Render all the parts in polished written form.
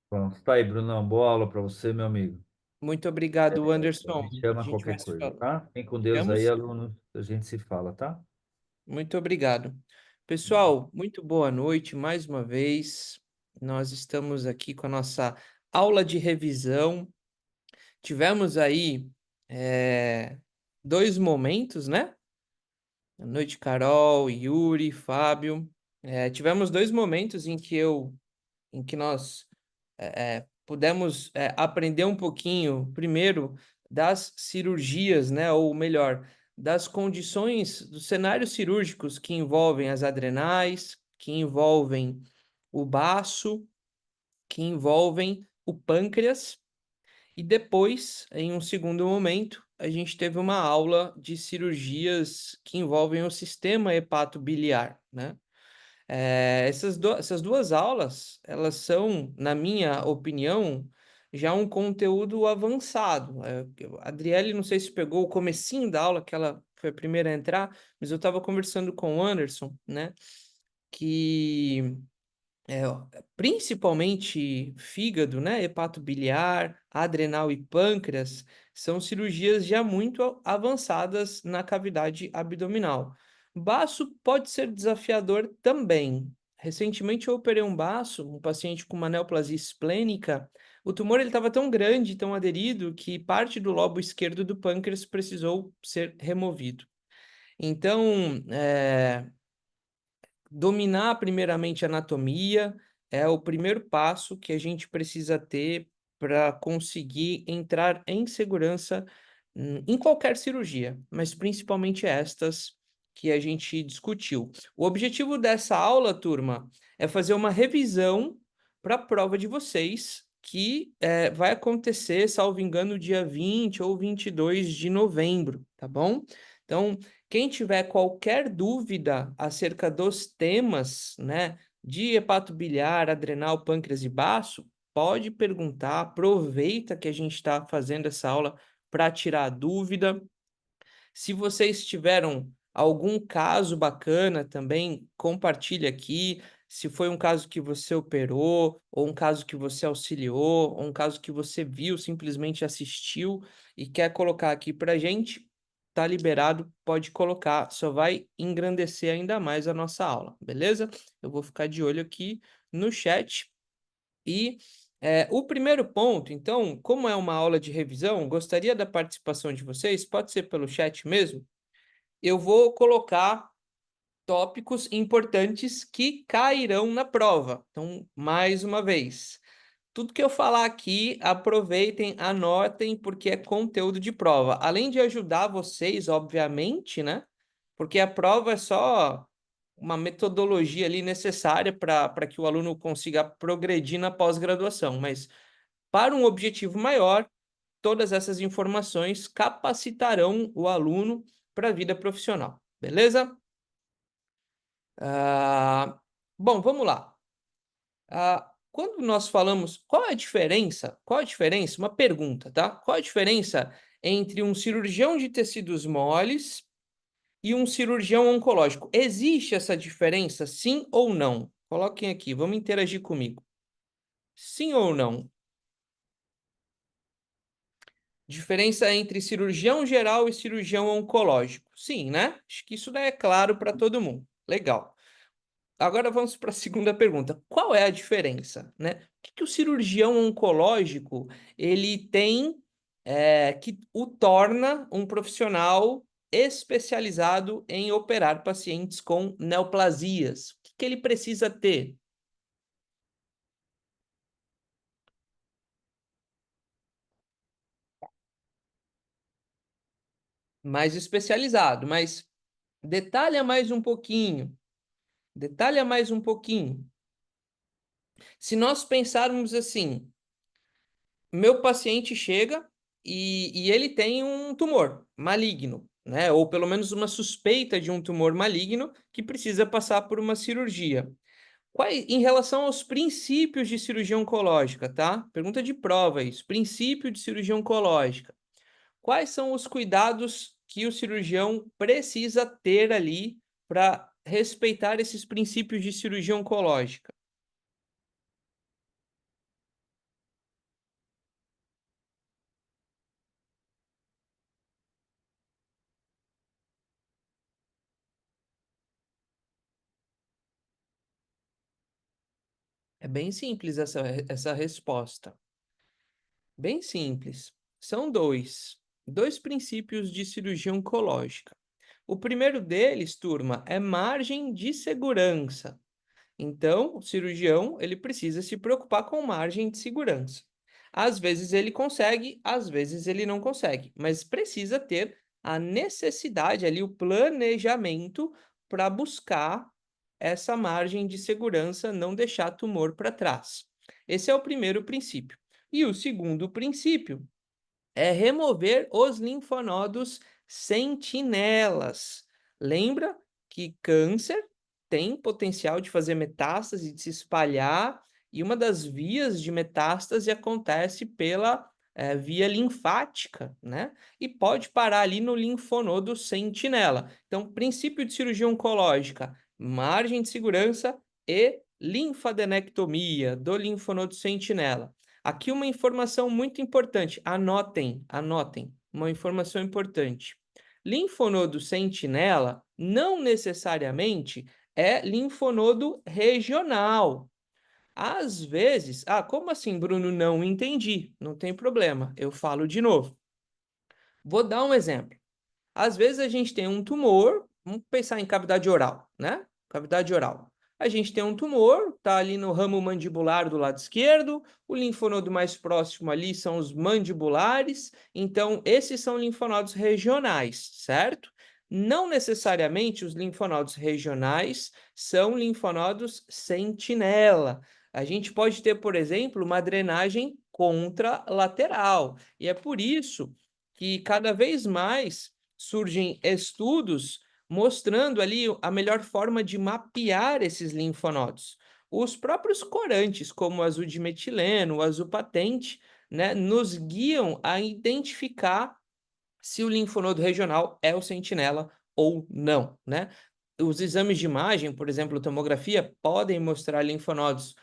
Pronto, tá aí, Brunão. Boa aula para você, meu amigo. Muito obrigado, Anderson. Me A chama gente vai qualquer se coisa, falando. tá? Fiquem com Deus aí, Chamo-se. alunos. A gente se fala, tá? Muito obrigado. Pessoal, muito boa noite mais uma vez. Nós estamos aqui com a nossa aula de revisão. Tivemos aí dois momentos, né? Boa noite, Carol, Yuri, Fábio. Tivemos dois momentos em que nós pudemos aprender um pouquinho, primeiro, das cirurgias, né? Ou melhor, das condições dos cenários cirúrgicos que envolvem as adrenais, que envolvem o baço, que envolvem o pâncreas. E depois, em um segundo momento, a gente teve uma aula de cirurgias que envolvem o sistema hepatobiliar, né? Essas duas aulas, elas são, na minha opinião, já um conteúdo avançado. A Adriele, não sei se pegou o comecinho da aula, que ela foi a primeira a entrar, mas eu estava conversando com o Anderson, né, que ó, principalmente fígado, né, hepato biliar, adrenal e pâncreas, são cirurgias já muito avançadas na cavidade abdominal. Baço pode ser desafiador também. Recentemente eu operei um baço, um paciente com uma neoplasia esplênica. O tumor ele estava tão grande, tão aderido, que parte do lobo esquerdo do pâncreas precisou ser removido. Então, dominar primeiramente a anatomia é o primeiro passo que a gente precisa ter para conseguir entrar em segurança em qualquer cirurgia, mas principalmente estas que a gente discutiu. O objetivo dessa aula, turma, é fazer uma revisão para a prova de vocês, que vai acontecer, salvo engano, dia 20 ou 22 de novembro, tá bom? Então, quem tiver qualquer dúvida acerca dos temas, né, de hepato biliar, adrenal, pâncreas e baço, pode perguntar. Aproveita que a gente está fazendo essa aula para tirar a dúvida. Se vocês tiveram algum caso bacana também, compartilhe aqui. Se foi um caso que você operou, ou um caso que você auxiliou, ou um caso que você viu, simplesmente assistiu e quer colocar aqui para gente, tá liberado, pode colocar. Só vai engrandecer ainda mais a nossa aula, beleza? Eu vou ficar de olho aqui no chat. E o primeiro ponto, então, como é uma aula de revisão, gostaria da participação de vocês, pode ser pelo chat mesmo. Eu vou colocar tópicos importantes que cairão na prova. Então, mais uma vez, tudo que eu falar aqui, aproveitem, anotem, porque é conteúdo de prova. Além de ajudar vocês, obviamente, né? Porque a prova é só uma metodologia ali necessária para que o aluno consiga progredir na pós-graduação, mas para um objetivo maior, todas essas informações capacitarão o aluno para a vida profissional, beleza? Bom, vamos lá. Quando nós falamos, qual é a diferença? Qual a diferença? Uma pergunta, tá? Qual a diferença entre um cirurgião de tecidos moles e um cirurgião oncológico? Existe essa diferença, sim ou não? Coloquem aqui, vamos interagir comigo. Sim ou não? Diferença entre cirurgião geral e cirurgião oncológico. Sim, né? Acho que isso daí é claro para todo mundo. Legal. Agora vamos para a segunda pergunta. Qual é a diferença, né? O que que o cirurgião oncológico ele tem que o torna um profissional especializado em operar pacientes com neoplasias? O que que ele precisa ter? Mais especializado, mas detalha mais um pouquinho. Detalha mais um pouquinho. Se nós pensarmos assim, meu paciente chega e ele tem um tumor maligno, né? Ou pelo menos uma suspeita de um tumor maligno que precisa passar por uma cirurgia. Em relação aos princípios de cirurgia oncológica, tá? Pergunta de prova isso. Princípio de cirurgia oncológica. Quais são os cuidados que o cirurgião precisa ter ali para respeitar esses princípios de cirurgia oncológica? É bem simples essa resposta. Bem simples. São dois princípios de cirurgia oncológica. O primeiro deles, turma, é margem de segurança. Então, o cirurgião, ele precisa se preocupar com margem de segurança. Às vezes ele consegue, às vezes ele não consegue, mas precisa ter a necessidade ali, o planejamento para buscar essa margem de segurança, não deixar tumor para trás. Esse é o primeiro princípio. E o segundo princípio é remover os linfonodos sentinelas. Lembra que câncer tem potencial de fazer metástase, de se espalhar, e uma das vias de metástase acontece pela via linfática, né? E pode parar ali no linfonodo sentinela. Então, princípio de cirurgia oncológica, margem de segurança e linfadenectomia do linfonodo sentinela. Aqui uma informação muito importante, anotem, uma informação importante. Linfonodo sentinela não necessariamente é linfonodo regional. Às vezes, como assim, Bruno? Não entendi. Não tem problema, eu falo de novo. Vou dar um exemplo. Às vezes a gente tem um tumor, vamos pensar em cavidade oral, né? Cavidade oral. A gente tem um tumor, tá ali no ramo mandibular do lado esquerdo, o linfonodo mais próximo ali são os mandibulares, então esses são linfonodos regionais, certo? Não necessariamente os linfonodos regionais são linfonodos sentinela. A gente pode ter, por exemplo, uma drenagem contralateral, e é por isso que cada vez mais surgem estudos mostrando ali a melhor forma de mapear esses linfonodos. Os próprios corantes, como o azul de metileno, o azul patente, né, nos guiam a identificar se o linfonodo regional é o sentinela ou não, né? Os exames de imagem, por exemplo, tomografia, podem mostrar linfonodos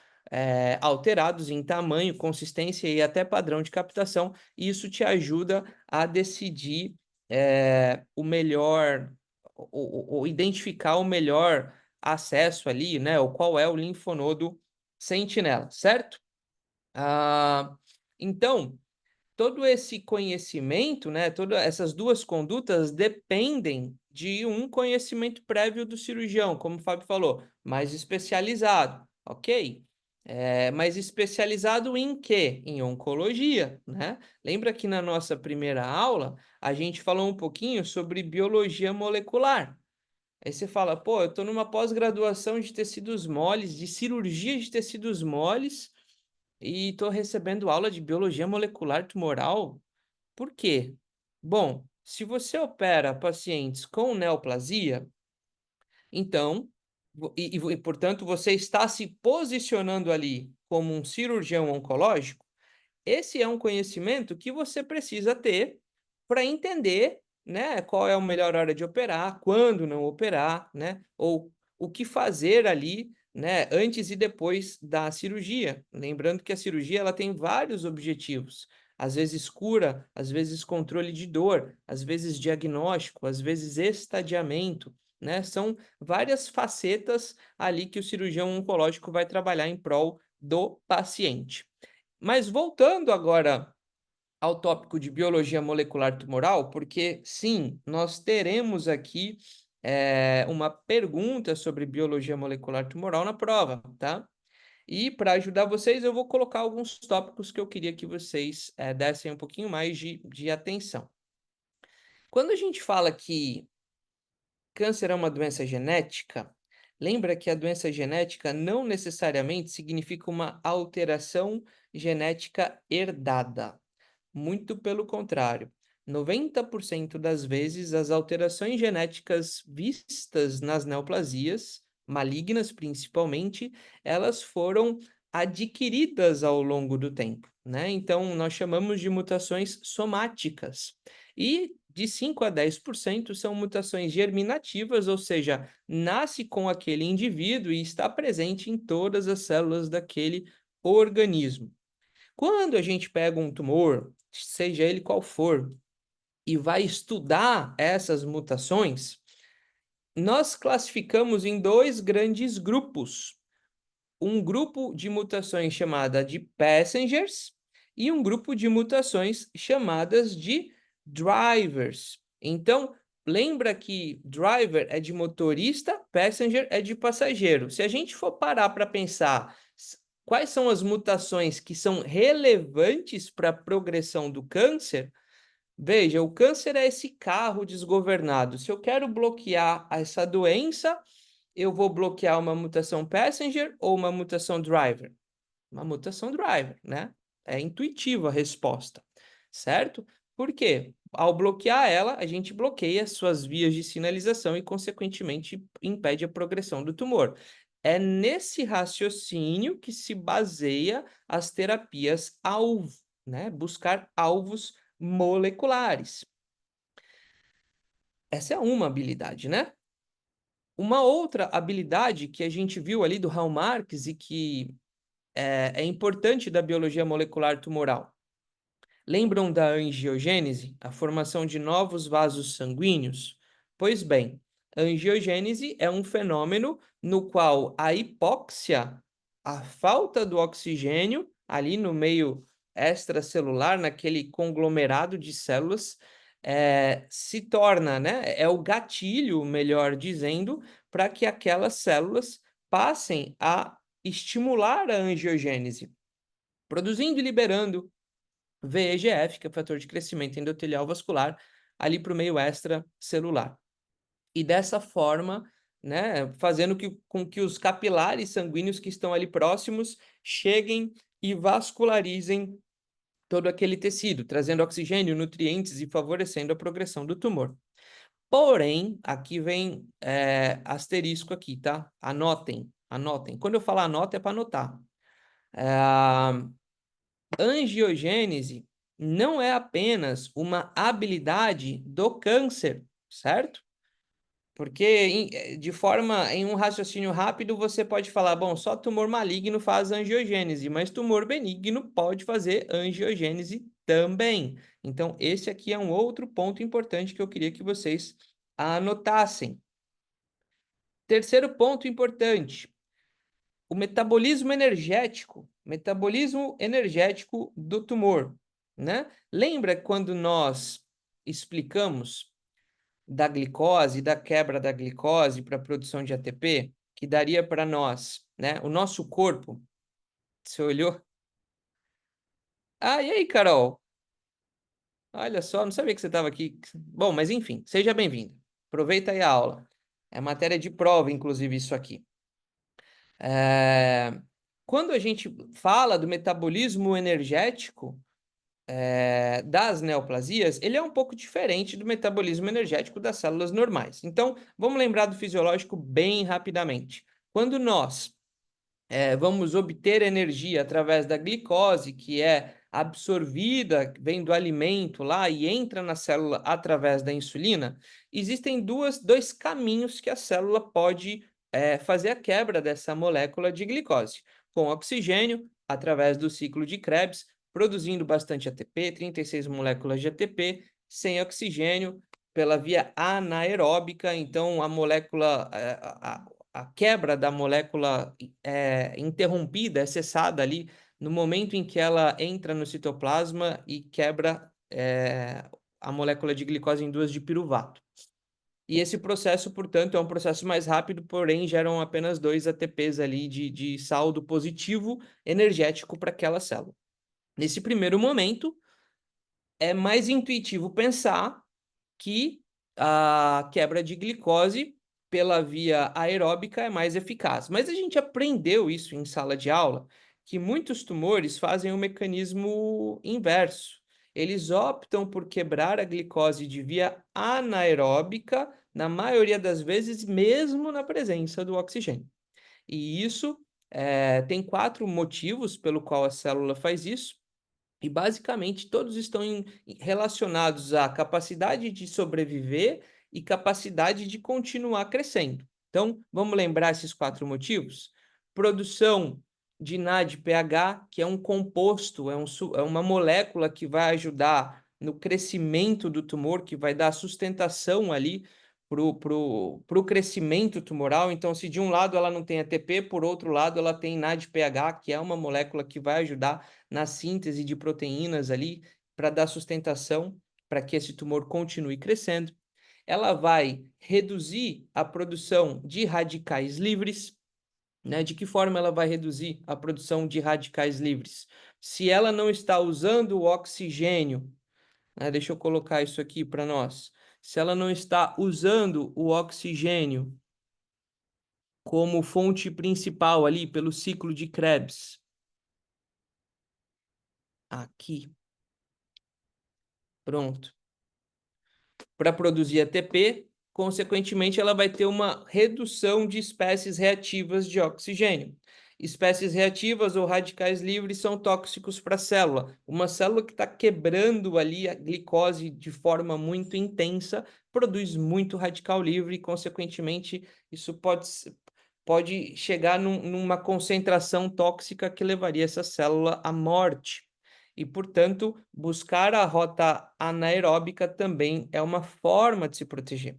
alterados em tamanho, consistência e até padrão de captação, e isso te ajuda a decidir o melhor, ou identificar o melhor acesso ali, né? Ou qual é o linfonodo sentinela, certo? Então, todo esse conhecimento, né, todas essas duas condutas dependem de um conhecimento prévio do cirurgião, como o Fábio falou, mais especializado, ok? Mais especializado em quê? Em oncologia, né? Lembra que na nossa primeira aula a gente falou um pouquinho sobre biologia molecular. Aí você fala, pô, eu estou numa pós-graduação de tecidos moles, de cirurgia de tecidos moles, e estou recebendo aula de biologia molecular tumoral. Por quê? Bom, se você opera pacientes com neoplasia, então, portanto, você está se posicionando ali como um cirurgião oncológico, esse é um conhecimento que você precisa ter para entender, né, qual é a melhor hora de operar, quando não operar, né, ou o que fazer ali, né, antes e depois da cirurgia. Lembrando que a cirurgia ela tem vários objetivos. Às vezes cura, às vezes controle de dor, às vezes diagnóstico, às vezes estadiamento, né? São várias facetas ali que o cirurgião oncológico vai trabalhar em prol do paciente. Mas voltando agora ao tópico de biologia molecular tumoral, porque sim, nós teremos aqui uma pergunta sobre biologia molecular tumoral na prova, tá? E para ajudar vocês, eu vou colocar alguns tópicos que eu queria que vocês dessem um pouquinho mais de atenção. Quando a gente fala que câncer é uma doença genética, lembra que a doença genética não necessariamente significa uma alteração genética herdada. Muito pelo contrário. 90% das vezes, as alterações genéticas vistas nas neoplasias, malignas principalmente, elas foram adquiridas ao longo do tempo, né? Então, nós chamamos de mutações somáticas. E de 5 a 10% são mutações germinativas, ou seja, nasce com aquele indivíduo e está presente em todas as células daquele organismo. Quando a gente pega um tumor, seja ele qual for, e vai estudar essas mutações, nós classificamos em dois grandes grupos. um grupo de mutações chamada de passengers e um grupo de mutações chamadas de drivers. Então, lembra que driver é de motorista, passenger é de passageiro. Se a gente for parar para pensar quais são as mutações que são relevantes para a progressão do câncer, veja, o câncer é esse carro desgovernado. Se eu quero bloquear essa doença, eu vou bloquear uma mutação passenger ou uma mutação driver? Uma mutação driver, né? É intuitiva a resposta, certo? Por quê? Ao bloquear ela, a gente bloqueia suas vias de sinalização e, consequentemente, impede a progressão do tumor. É nesse raciocínio que se baseia as terapias alvo, né? Buscar alvos moleculares. Essa é uma habilidade, né? Uma outra habilidade que a gente viu ali do Hal Marks e que é importante da biologia molecular tumoral. Lembram da angiogênese, a formação de novos vasos sanguíneos? Pois bem, a angiogênese é um fenômeno no qual a hipóxia, a falta do oxigênio ali no meio extracelular, naquele conglomerado de células, se torna, né, é o gatilho, melhor dizendo, para que aquelas células passem a estimular a angiogênese, produzindo e liberando VEGF, que é o fator de crescimento endotelial vascular, ali para o meio extracelular. E dessa forma, né, fazendo com que os capilares sanguíneos que estão ali próximos cheguem e vascularizem todo aquele tecido, trazendo oxigênio, nutrientes e favorecendo a progressão do tumor. Porém, aqui vem asterisco aqui, tá? Anotem, anotem. Quando eu falar anota, é para anotar. Angiogênese não é apenas uma habilidade do câncer, certo? Porque em um raciocínio rápido você pode falar, bom, só tumor maligno faz angiogênese, mas tumor benigno pode fazer angiogênese também. Então, esse aqui é um outro ponto importante que eu queria que vocês anotassem. Terceiro ponto importante, o metabolismo energético do tumor, né? Lembra quando nós explicamos da glicose, da quebra da glicose para a produção de ATP, que daria para nós, né? O nosso corpo, você olhou? Ah, e aí, Carol? Olha só, não sabia que você estava aqui. Bom, mas enfim, seja bem-vindo. Aproveita aí a aula. É matéria de prova, inclusive, isso aqui. Quando a gente fala do metabolismo energético das neoplasias, ele é um pouco diferente do metabolismo energético das células normais. Então, vamos lembrar do fisiológico bem rapidamente. Quando nós vamos obter energia através da glicose, que é absorvida, vem do alimento lá e entra na célula através da insulina, existem dois caminhos que a célula pode fazer a quebra dessa molécula de glicose. Com oxigênio, através do ciclo de Krebs, produzindo bastante ATP, 36 moléculas de ATP, sem oxigênio, pela via anaeróbica, então a molécula, a quebra da molécula interrompida, é cessada ali no momento em que ela entra no citoplasma e quebra a molécula de glicose em duas de piruvato. E esse processo, portanto, é um processo mais rápido, porém geram apenas 2 ATPs ali de saldo positivo energético para aquela célula. Nesse primeiro momento, é mais intuitivo pensar que a quebra de glicose pela via aeróbica é mais eficaz. Mas a gente aprendeu isso em sala de aula, que muitos tumores fazem o mecanismo inverso. Eles optam por quebrar a glicose de via anaeróbica, na maioria das vezes, mesmo na presença do oxigênio. E isso tem 4 motivos pelo qual a célula faz isso. E basicamente todos estão relacionados à capacidade de sobreviver e capacidade de continuar crescendo. Então, vamos lembrar esses 4 motivos? Produção de NADPH, que é um composto, é uma molécula que vai ajudar no crescimento do tumor, que vai dar sustentação ali pro crescimento tumoral. Então, se de um lado ela não tem ATP, por outro lado ela tem NADPH, que é uma molécula que vai ajudar na síntese de proteínas ali para dar sustentação para que esse tumor continue crescendo. Ela vai reduzir a produção de radicais livres, né? De que forma ela vai reduzir a produção de radicais livres? Se ela não está usando o oxigênio, né? Deixa eu colocar isso aqui para nós. Se ela não está usando o oxigênio como fonte principal ali pelo ciclo de Krebs, aqui, pronto, para produzir ATP, consequentemente, ela vai ter uma redução de espécies reativas de oxigênio. Espécies reativas ou radicais livres são tóxicos para a célula. Uma célula que está quebrando ali a glicose de forma muito intensa produz muito radical livre e, consequentemente, isso pode chegar numa concentração tóxica que levaria essa célula à morte. E, portanto, buscar a rota anaeróbica também é uma forma de se proteger.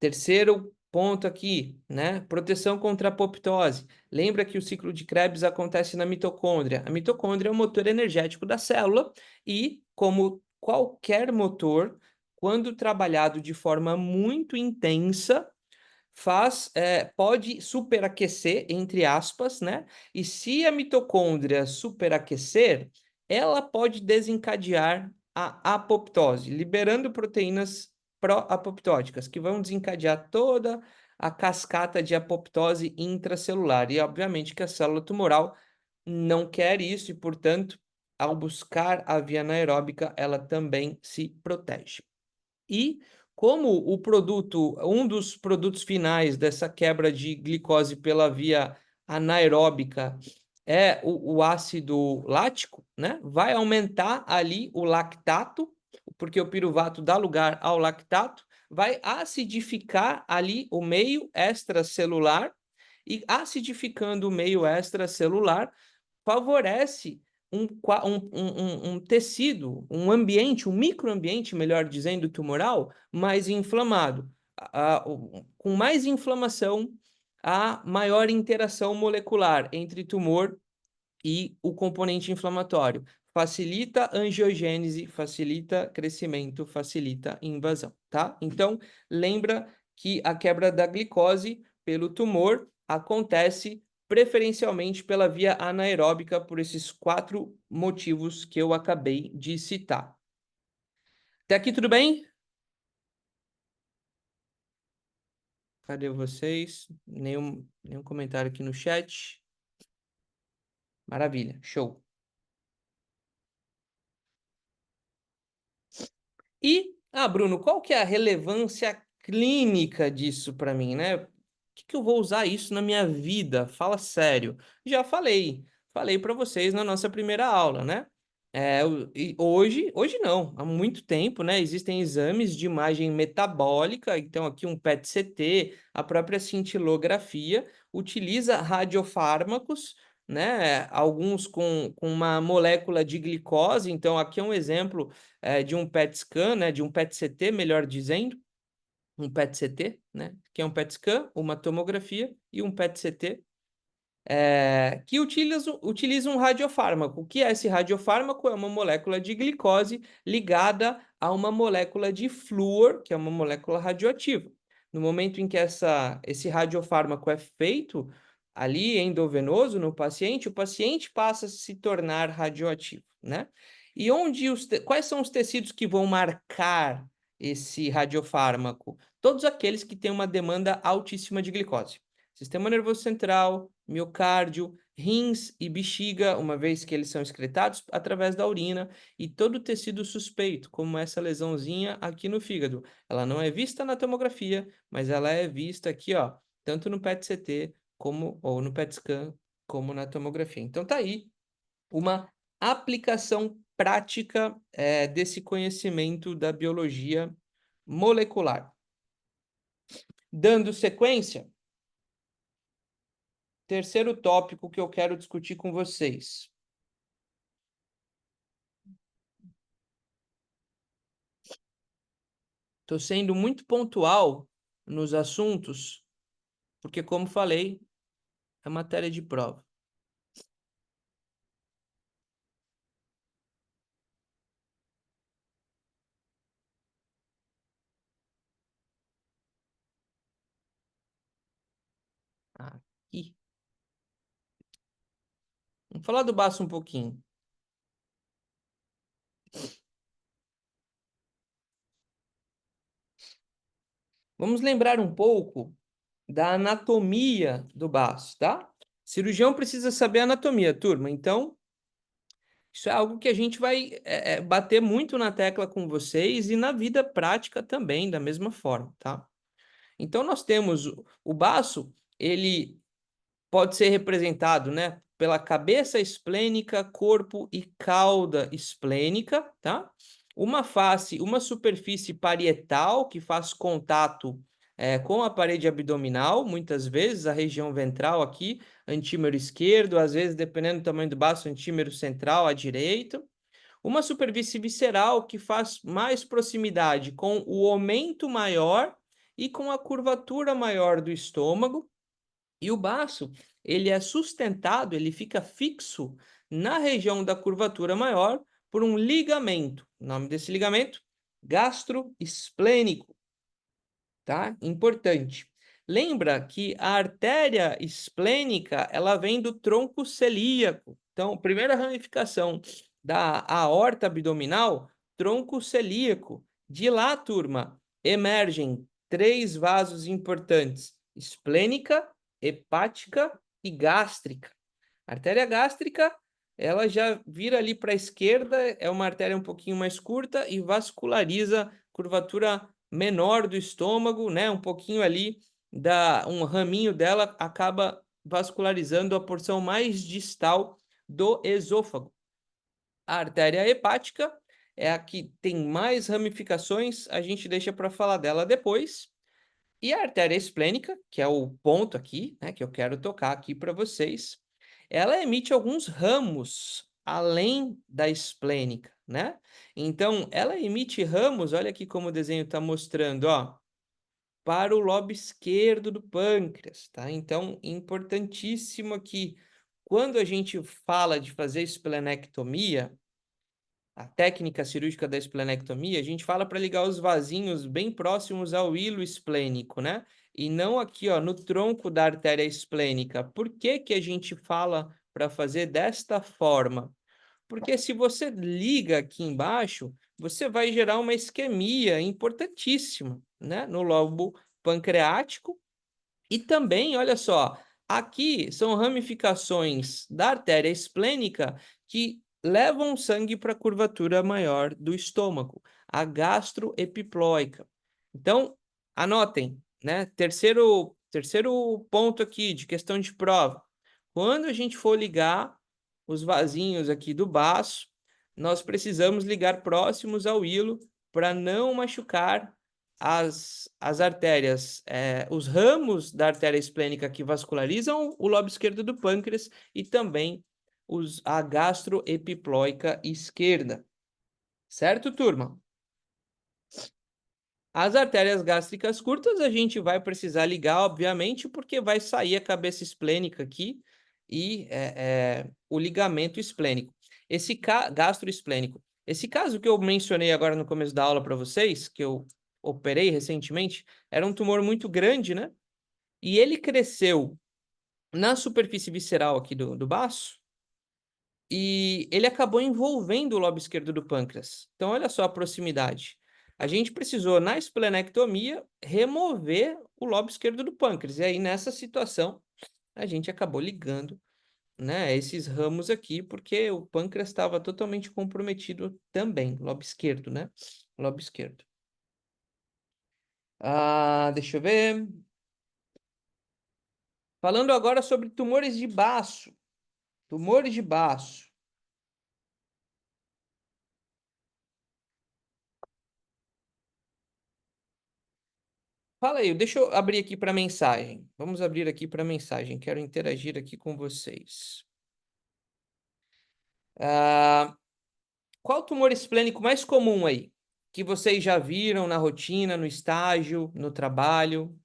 Terceiro ponto aqui, né? Proteção contra a apoptose. Lembra que o ciclo de Krebs acontece na mitocôndria. A mitocôndria é o motor energético da célula e, como qualquer motor, quando trabalhado de forma muito intensa, pode superaquecer, entre aspas, né? E se a mitocôndria superaquecer, ela pode desencadear a apoptose, liberando proteínas pró-apoptóticas, que vão desencadear toda a cascata de apoptose intracelular. E, obviamente, que a célula tumoral não quer isso e, portanto, ao buscar a via anaeróbica, ela também se protege. E como um dos produtos finais dessa quebra de glicose pela via anaeróbica é o ácido lático, né? Vai aumentar ali o lactato, porque o piruvato dá lugar ao lactato, vai acidificar ali o meio extracelular, e acidificando o meio extracelular, favorece um tecido, um ambiente, um microambiente, melhor dizendo, tumoral, mais inflamado. Com mais inflamação, há maior interação molecular entre tumor e o componente inflamatório. Facilita angiogênese, facilita crescimento, facilita invasão, tá? Então, lembra que a quebra da glicose pelo tumor acontece preferencialmente pela via anaeróbica por esses 4 motivos que eu acabei de citar. Até aqui tudo bem? Cadê vocês? Nenhum comentário aqui no chat. Maravilha, show. E, Bruno, qual que é a relevância clínica disso para mim, né? O que eu vou usar isso na minha vida? Fala sério. Já falei para vocês na nossa primeira aula, né? E hoje não, há muito tempo, né? Existem exames de imagem metabólica, então aqui um PET-CT, a própria cintilografia, utiliza radiofármacos, né? Alguns com uma molécula de glicose, então aqui é um exemplo de um PET scan, né, de um PET-CT, melhor dizendo, um PET-CT, né, que é um PET scan, uma tomografia e um PET-CT, que utiliza um radiofármaco. O que é esse radiofármaco? É uma molécula de glicose ligada a uma molécula de flúor, que é uma molécula radioativa. No momento em que esse radiofármaco é feito ali endovenoso no paciente, o paciente passa a se tornar radioativo, né? E quais são os tecidos que vão marcar esse radiofármaco? Todos aqueles que têm uma demanda altíssima de glicose. Sistema nervoso central, miocárdio, rins e bexiga, uma vez que eles são excretados através da urina, e todo o tecido suspeito, como essa lesãozinha aqui no fígado. Ela não é vista na tomografia, mas ela é vista aqui, ó, tanto no PET-CT ou no PET-scan, como na tomografia. Então tá aí uma aplicação prática desse conhecimento da biologia molecular. Dando sequência, terceiro tópico que eu quero discutir com vocês. Estou sendo muito pontual nos assuntos, porque, como falei, é matéria de prova. Aqui. Vamos falar do baço um pouquinho. Vamos lembrar um pouco da anatomia do baço, tá? Cirurgião precisa saber a anatomia, turma. Então, isso é algo que a gente vai bater muito na tecla com vocês e na vida prática também, da mesma forma, tá? Então, nós temos o baço, ele pode ser representado, né, pela cabeça esplênica, corpo e cauda esplênica, tá? Uma face, uma superfície parietal que faz contato com a parede abdominal, muitas vezes a região ventral aqui, antímero esquerdo, às vezes, dependendo do tamanho do baço, antímero central à direita. Uma superfície visceral que faz mais proximidade com o aumento maior e com a curvatura maior do estômago. E o baço, ele é sustentado, ele fica fixo na região da curvatura maior por um ligamento. O nome desse ligamento? Gastroesplênico, tá? Importante. Lembra que a artéria esplênica, ela vem do tronco celíaco. Então, primeira ramificação da aorta abdominal, tronco celíaco. De lá, turma, emergem três vasos importantes: esplênica, hepática e gástrica. A artéria gástrica, ela já vira ali para a esquerda, é uma artéria um pouquinho mais curta e vasculariza curvatura menor do estômago, né? Um pouquinho ali um raminho dela acaba vascularizando a porção mais distal do esôfago. A artéria hepática é a que tem mais ramificações, a gente deixa para falar dela depois. E a artéria esplênica, que é o ponto aqui, né, que eu quero tocar aqui para vocês, ela emite alguns ramos além da esplênica, né? Então, ela emite ramos, olha aqui como o desenho está mostrando, ó, para o lobo esquerdo do pâncreas, tá? Então, importantíssimo aqui, quando a gente fala de fazer esplenectomia, a técnica cirúrgica da esplenectomia, a gente fala para ligar os vasinhos bem próximos ao hilo esplênico, né? E não aqui, ó, no tronco da artéria esplênica. Por que que a gente fala para fazer desta forma? Porque se você liga aqui embaixo, você vai gerar uma isquemia importantíssima, né? No lobo pancreático e também, olha só, aqui são ramificações da artéria esplênica que levam sangue para a curvatura maior do estômago, a gastroepiploica. Então, anotem, né? Terceiro ponto aqui de questão de prova. Quando a gente for ligar os vasinhos aqui do baço, nós precisamos ligar próximos ao hilo para não machucar as artérias, os ramos da artéria esplênica que vascularizam o lobo esquerdo do pâncreas e também a gastroepiploica esquerda. Certo, turma? As artérias gástricas curtas a gente vai precisar ligar, obviamente, porque vai sair a cabeça esplênica aqui e o ligamento esplênico. Esse gastroesplênico. Esse caso que eu mencionei agora no começo da aula para vocês, que eu operei recentemente, era um tumor muito grande, né? E ele cresceu na superfície visceral aqui do baço e ele acabou envolvendo o lobo esquerdo do pâncreas. Então, olha só a proximidade. A gente precisou, na esplenectomia, remover o lobo esquerdo do pâncreas. E aí, nessa situação, a gente acabou ligando, né, esses ramos aqui, porque o pâncreas estava totalmente comprometido também, lobo esquerdo, né? Lobo esquerdo. Deixa eu ver. Falando agora sobre tumores de baço. Tumores de baço. Fala aí, deixa eu abrir aqui para mensagem. Vamos abrir aqui para mensagem. Quero interagir aqui com vocês. Qual tumor esplênico mais comum aí? que vocês já viram na rotina, no estágio, no trabalho?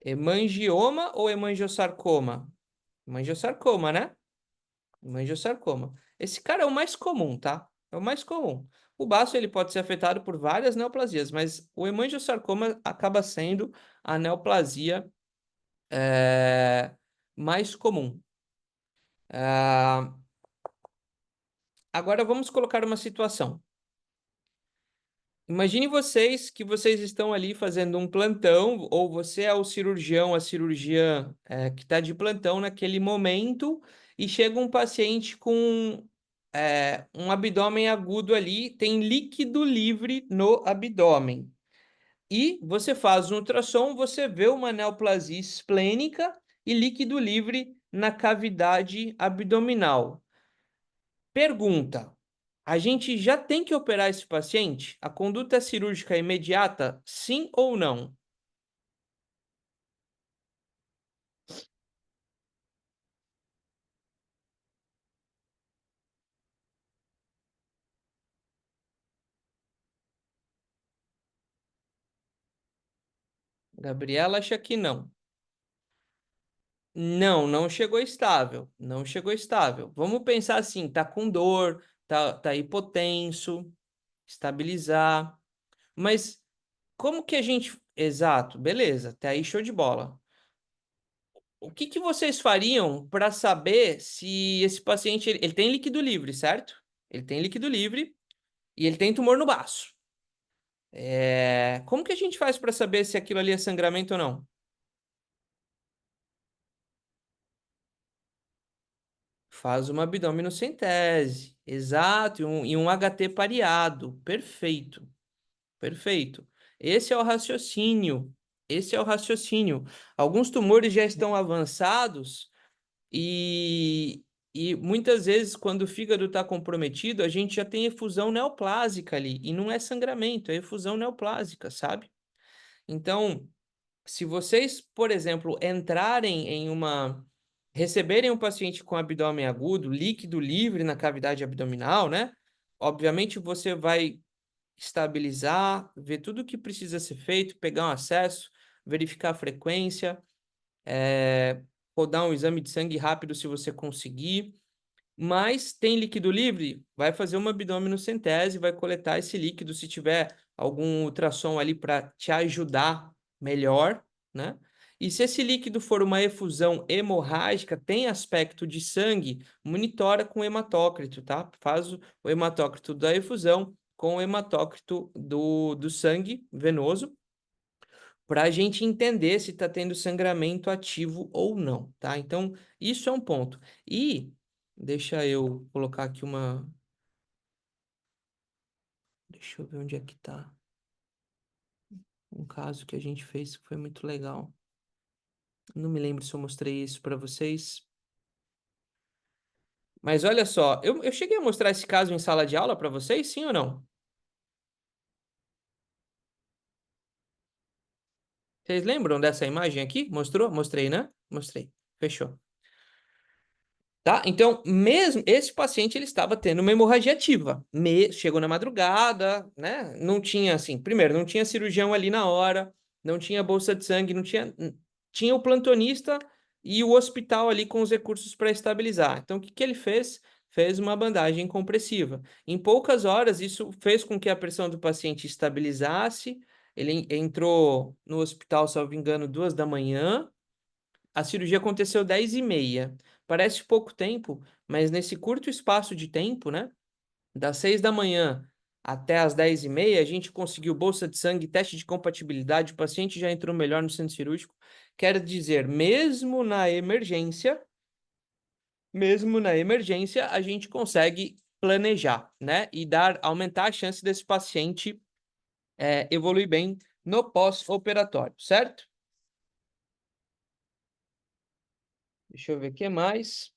Hemangioma ou hemangiosarcoma? Hemangiosarcoma, né? Hemangiosarcoma. Esse cara é o mais comum, tá? É o mais comum. O baço ele pode ser afetado por várias neoplasias, mas o hemangiosarcoma acaba sendo a neoplasia mais comum. Ah, agora vamos colocar uma situação. Imagine vocês que vocês estão ali fazendo um plantão, ou você é o cirurgião, a cirurgiã que está de plantão naquele momento, e chega um paciente com um abdômen agudo ali, tem líquido livre no abdômen. E você faz um ultrassom, você vê uma neoplasia esplênica e líquido livre na cavidade abdominal. Pergunta: a gente já tem que operar esse paciente? A conduta cirúrgica é imediata? Sim ou não? Gabriela acha que não. Não, não chegou estável. Não chegou estável. Vamos pensar assim: tá com dor, tá hipotenso, estabilizar. Mas como que a gente. Exato, beleza, até aí show de bola. O que que vocês fariam para saber se esse paciente ele tem líquido livre, certo? Ele tem líquido livre e ele tem tumor no baço. Como que a gente faz para saber se aquilo ali é sangramento ou não? Faz uma abdominocentese, exato, e um HT pareado, perfeito, perfeito. Esse é o raciocínio, esse é o raciocínio. Alguns tumores já estão avançados e, e muitas vezes, quando o fígado está comprometido, a gente já tem efusão neoplásica ali, e não é sangramento, é efusão neoplásica, sabe? Então, se vocês, por exemplo, entrarem em receberem um paciente com abdômen agudo, líquido livre na cavidade abdominal, né? Obviamente você vai estabilizar, ver tudo o que precisa ser feito, pegar um acesso, verificar a frequência, rodar um exame de sangue rápido se você conseguir. Mas tem líquido livre, vai fazer uma abdominocentese, vai coletar esse líquido. Se tiver algum ultrassom ali para te ajudar melhor, né? E se esse líquido for uma efusão hemorrágica, tem aspecto de sangue, monitora com hematócrito, tá? Faz o hematócrito da efusão com o hematócrito do sangue venoso para a gente entender se está tendo sangramento ativo ou não, tá? Então, isso é um ponto. E deixa eu colocar aqui uma. Deixa eu ver onde é que tá. Um caso que a gente fez que foi muito legal. Não me lembro se eu mostrei isso para vocês. Mas olha só, eu cheguei a mostrar esse caso em sala de aula para vocês, sim ou não? Vocês lembram dessa imagem aqui? Mostrou? Mostrei, né? Mostrei. Fechou. Tá? Então, mesmo esse paciente ele estava tendo uma hemorragia ativa. Chegou na madrugada, né? Não tinha assim, primeiro, não tinha cirurgião ali na hora, não tinha bolsa de sangue, não tinha, tinha o plantonista e o hospital ali com os recursos para estabilizar. Então, o que que ele fez? Fez uma bandagem compressiva. Em poucas horas, isso fez com que a pressão do paciente estabilizasse. Ele entrou no hospital, salvo engano, 2 da manhã. A cirurgia aconteceu 10h30. Parece pouco tempo, mas nesse curto espaço de tempo, né? Das 6 da manhã até as 10h30, a gente conseguiu bolsa de sangue, teste de compatibilidade, o paciente já entrou melhor no centro cirúrgico. Quer dizer, mesmo na emergência, a gente consegue planejar, né? E aumentar a chance desse paciente evoluir bem no pós-operatório, certo? Deixa eu ver o que mais.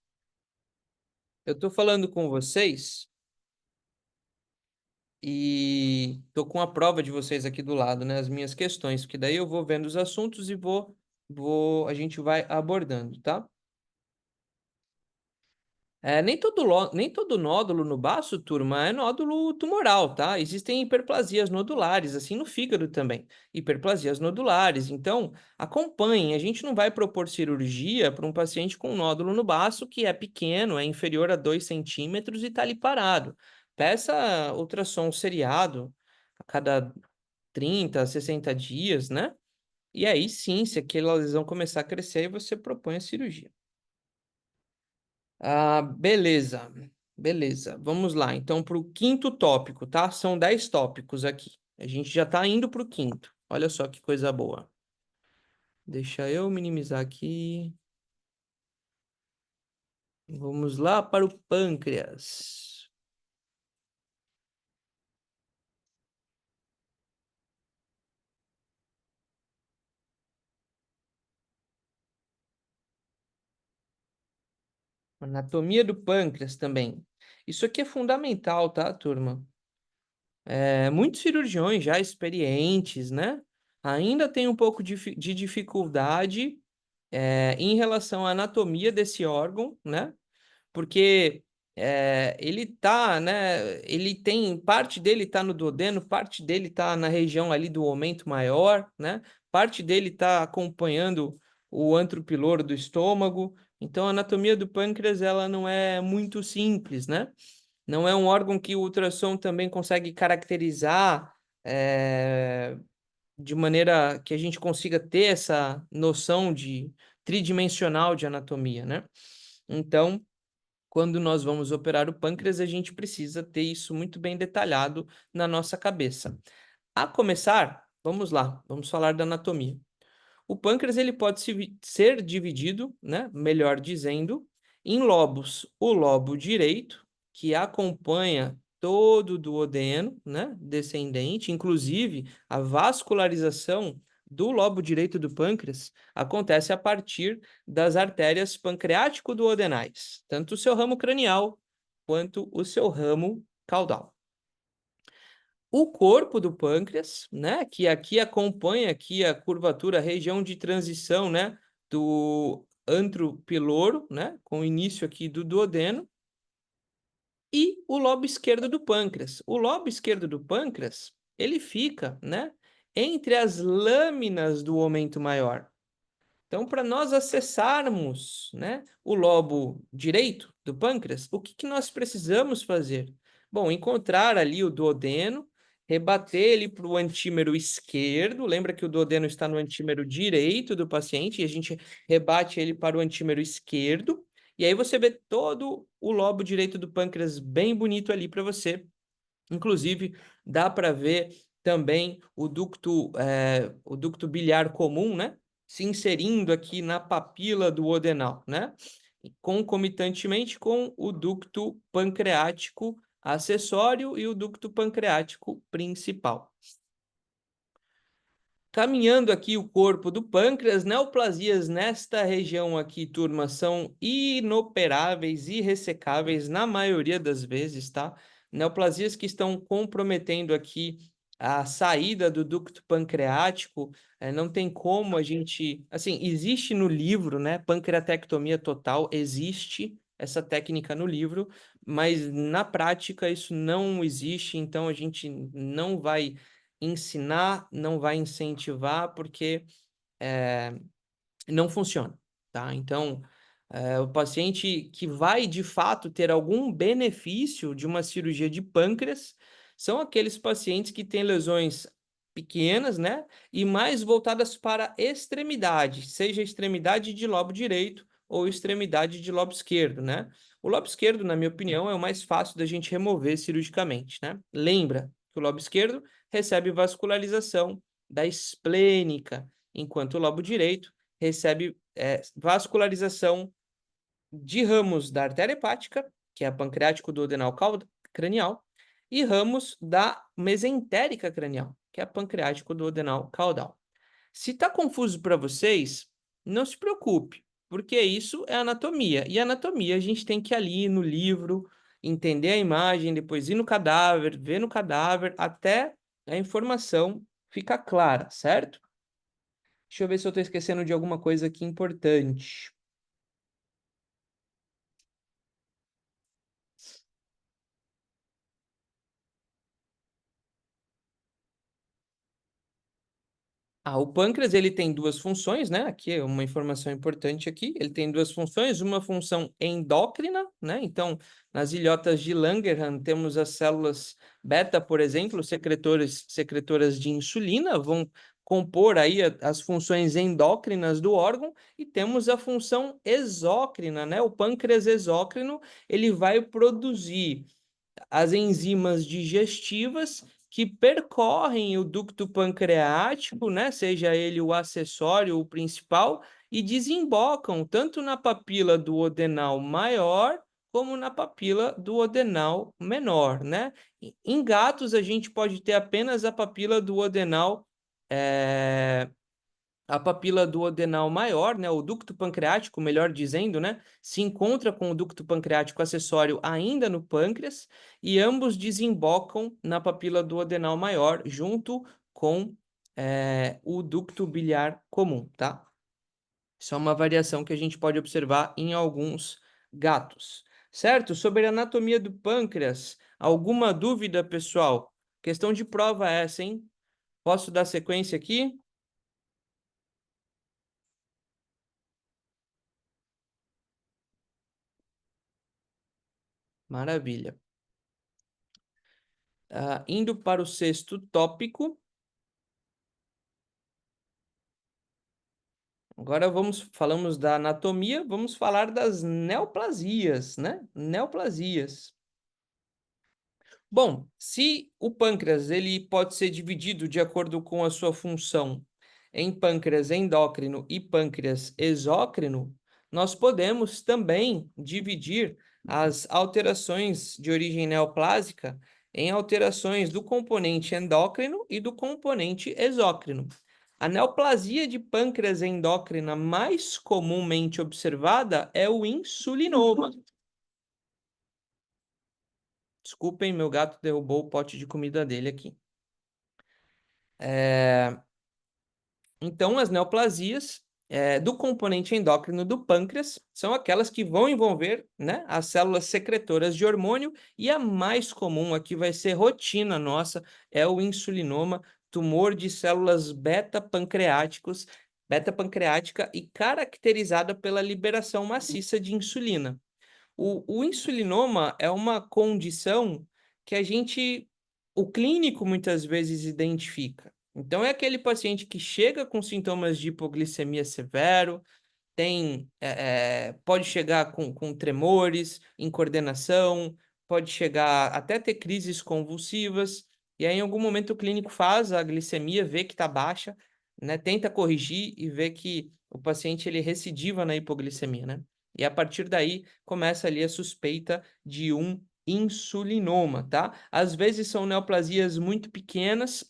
Eu estou falando com vocês e tô com a prova de vocês aqui do lado, né? As minhas questões, porque daí eu vou vendo os assuntos e a gente vai abordando, tá? Nem todo nódulo no baço, turma, é nódulo tumoral, tá? Existem hiperplasias nodulares, assim no fígado também. Hiperplasias nodulares. Então, acompanhem. A gente não vai propor cirurgia para um paciente com nódulo no baço que é pequeno, é inferior a 2 centímetros e está ali parado. Peça ultrassom seriado a cada 30, 60 dias, né? E aí sim, se aquela lesão começar a crescer, você propõe a cirurgia. Ah, beleza. Beleza. Vamos lá. Então, para o quinto tópico, tá? São 10 tópicos aqui. A gente já está indo para o quinto. Olha só que coisa boa. Deixa eu minimizar aqui. Vamos lá para o pâncreas. Anatomia do pâncreas também. Isso aqui é fundamental, tá, turma? Muitos cirurgiões já experientes, né? Ainda tem um pouco de dificuldade, em relação à anatomia desse órgão, né? Porque ele tá, né? Ele tem parte dele tá no duodeno, parte dele tá na região ali do aumento maior, né? Parte dele tá acompanhando o antro piloro do estômago. Então, a anatomia do pâncreas ela não é muito simples, né? Não é um órgão que o ultrassom também consegue caracterizar de maneira que a gente consiga ter essa noção de tridimensional de anatomia, né? Então, quando nós vamos operar o pâncreas, a gente precisa ter isso muito bem detalhado na nossa cabeça. A começar, vamos lá, vamos falar da anatomia. O pâncreas ele pode ser dividido, né, melhor dizendo, em lobos. O lobo direito, que acompanha todo o duodeno, né, descendente, inclusive a vascularização do lobo direito do pâncreas acontece a partir das artérias pancreático-duodenais, tanto o seu ramo cranial quanto o seu ramo caudal. O corpo do pâncreas, né, que aqui acompanha aqui a curvatura, a região de transição, né, do antro piloro, né, com o início aqui do duodeno, e o lobo esquerdo do pâncreas. O lobo esquerdo do pâncreas, ele fica, né, entre as lâminas do aumento maior. Então, para nós acessarmos, né, o lobo direito do pâncreas, o que que nós precisamos fazer? Bom, encontrar ali o duodeno, rebater ele para o antímero esquerdo. Lembra que o duodeno está no antímero direito do paciente e a gente rebate ele para o antímero esquerdo. E aí você vê todo o lobo direito do pâncreas bem bonito ali para você. Inclusive, dá para ver também o ducto biliar comum, né? Se inserindo aqui na papila do odenal, né? E concomitantemente com o ducto pancreático acessório e o ducto pancreático principal. Caminhando aqui o corpo do pâncreas, neoplasias nesta região aqui, turma, são inoperáveis e ressecáveis na maioria das vezes, tá? Neoplasias que estão comprometendo aqui a saída do ducto pancreático, não tem como a gente... Assim, existe no livro, né? Pancreatectomia total, existe essa técnica no livro, mas na prática isso não existe, então a gente não vai ensinar, não vai incentivar, porque não funciona, tá? Então, o paciente que vai de fato ter algum benefício de uma cirurgia de pâncreas são aqueles pacientes que têm lesões pequenas, né? E mais voltadas para extremidade, seja extremidade de lobo direito ou extremidade de lobo esquerdo, né? O lobo esquerdo, na minha opinião, é o mais fácil da gente remover cirurgicamente, né? Lembra que o lobo esquerdo recebe vascularização da esplênica, enquanto o lobo direito recebe vascularização de ramos da artéria hepática, que é a pancreático-duodenal cranial, e ramos da mesentérica cranial, que é a pancreático-duodenal caudal. Se está confuso para vocês, não se preocupe, porque isso é anatomia. E anatomia a gente tem que ir ali no livro, entender a imagem, depois ir no cadáver, ver no cadáver, até a informação ficar clara, certo? Deixa eu ver se eu estou esquecendo de alguma coisa aqui importante. O pâncreas ele tem duas funções, né? Aqui é uma informação importante aqui. Ele tem duas funções, uma função endócrina, né? Então, nas ilhotas de Langerhans temos as células beta, por exemplo, secretoras de insulina, vão compor aí as funções endócrinas do órgão, e temos a função exócrina, né? O pâncreas exócrino, ele vai produzir as enzimas digestivas que percorrem o ducto pancreático, né, seja ele o acessório ou o principal, e desembocam tanto na papila do adenal maior como na papila do adenal menor, né? Em gatos, a gente pode ter apenas a papila do adenal a papila do adenal maior, né, o ducto pancreático, melhor dizendo, né, se encontra com o ducto pancreático acessório ainda no pâncreas, e ambos desembocam na papila do adenal maior, junto com o ducto biliar comum, tá? Isso é uma variação que a gente pode observar em alguns gatos. Certo? Sobre a anatomia do pâncreas, alguma dúvida, pessoal? Questão de prova essa, hein? Posso dar sequência aqui? Maravilha. Indo para o sexto tópico, agora falamos da anatomia, vamos falar das neoplasias, né? Neoplasias. Bom, se o pâncreas ele pode ser dividido de acordo com a sua função em pâncreas endócrino e pâncreas exócrino, nós podemos também dividir as alterações de origem neoplásica em alterações do componente endócrino e do componente exócrino. A neoplasia de pâncreas endócrina mais comumente observada é o insulinoma. Desculpem, meu gato derrubou o pote de comida dele aqui. Então, as neoplasias do componente endócrino do pâncreas são aquelas que vão envolver, né, as células secretoras de hormônio, e a mais comum aqui vai ser rotina nossa, é o insulinoma, tumor de células beta-pancreática e caracterizada pela liberação maciça de insulina. O insulinoma é uma condição que o clínico muitas vezes identifica. Então, é aquele paciente que chega com sintomas de hipoglicemia severo, pode chegar com tremores, incoordenação, pode chegar até ter crises convulsivas, e aí em algum momento o clínico faz a glicemia, vê que está baixa, né, tenta corrigir e vê que o paciente ele recidiva na hipoglicemia, né? E a partir daí começa ali a suspeita de um insulinoma, tá? Às vezes são neoplasias muito pequenas,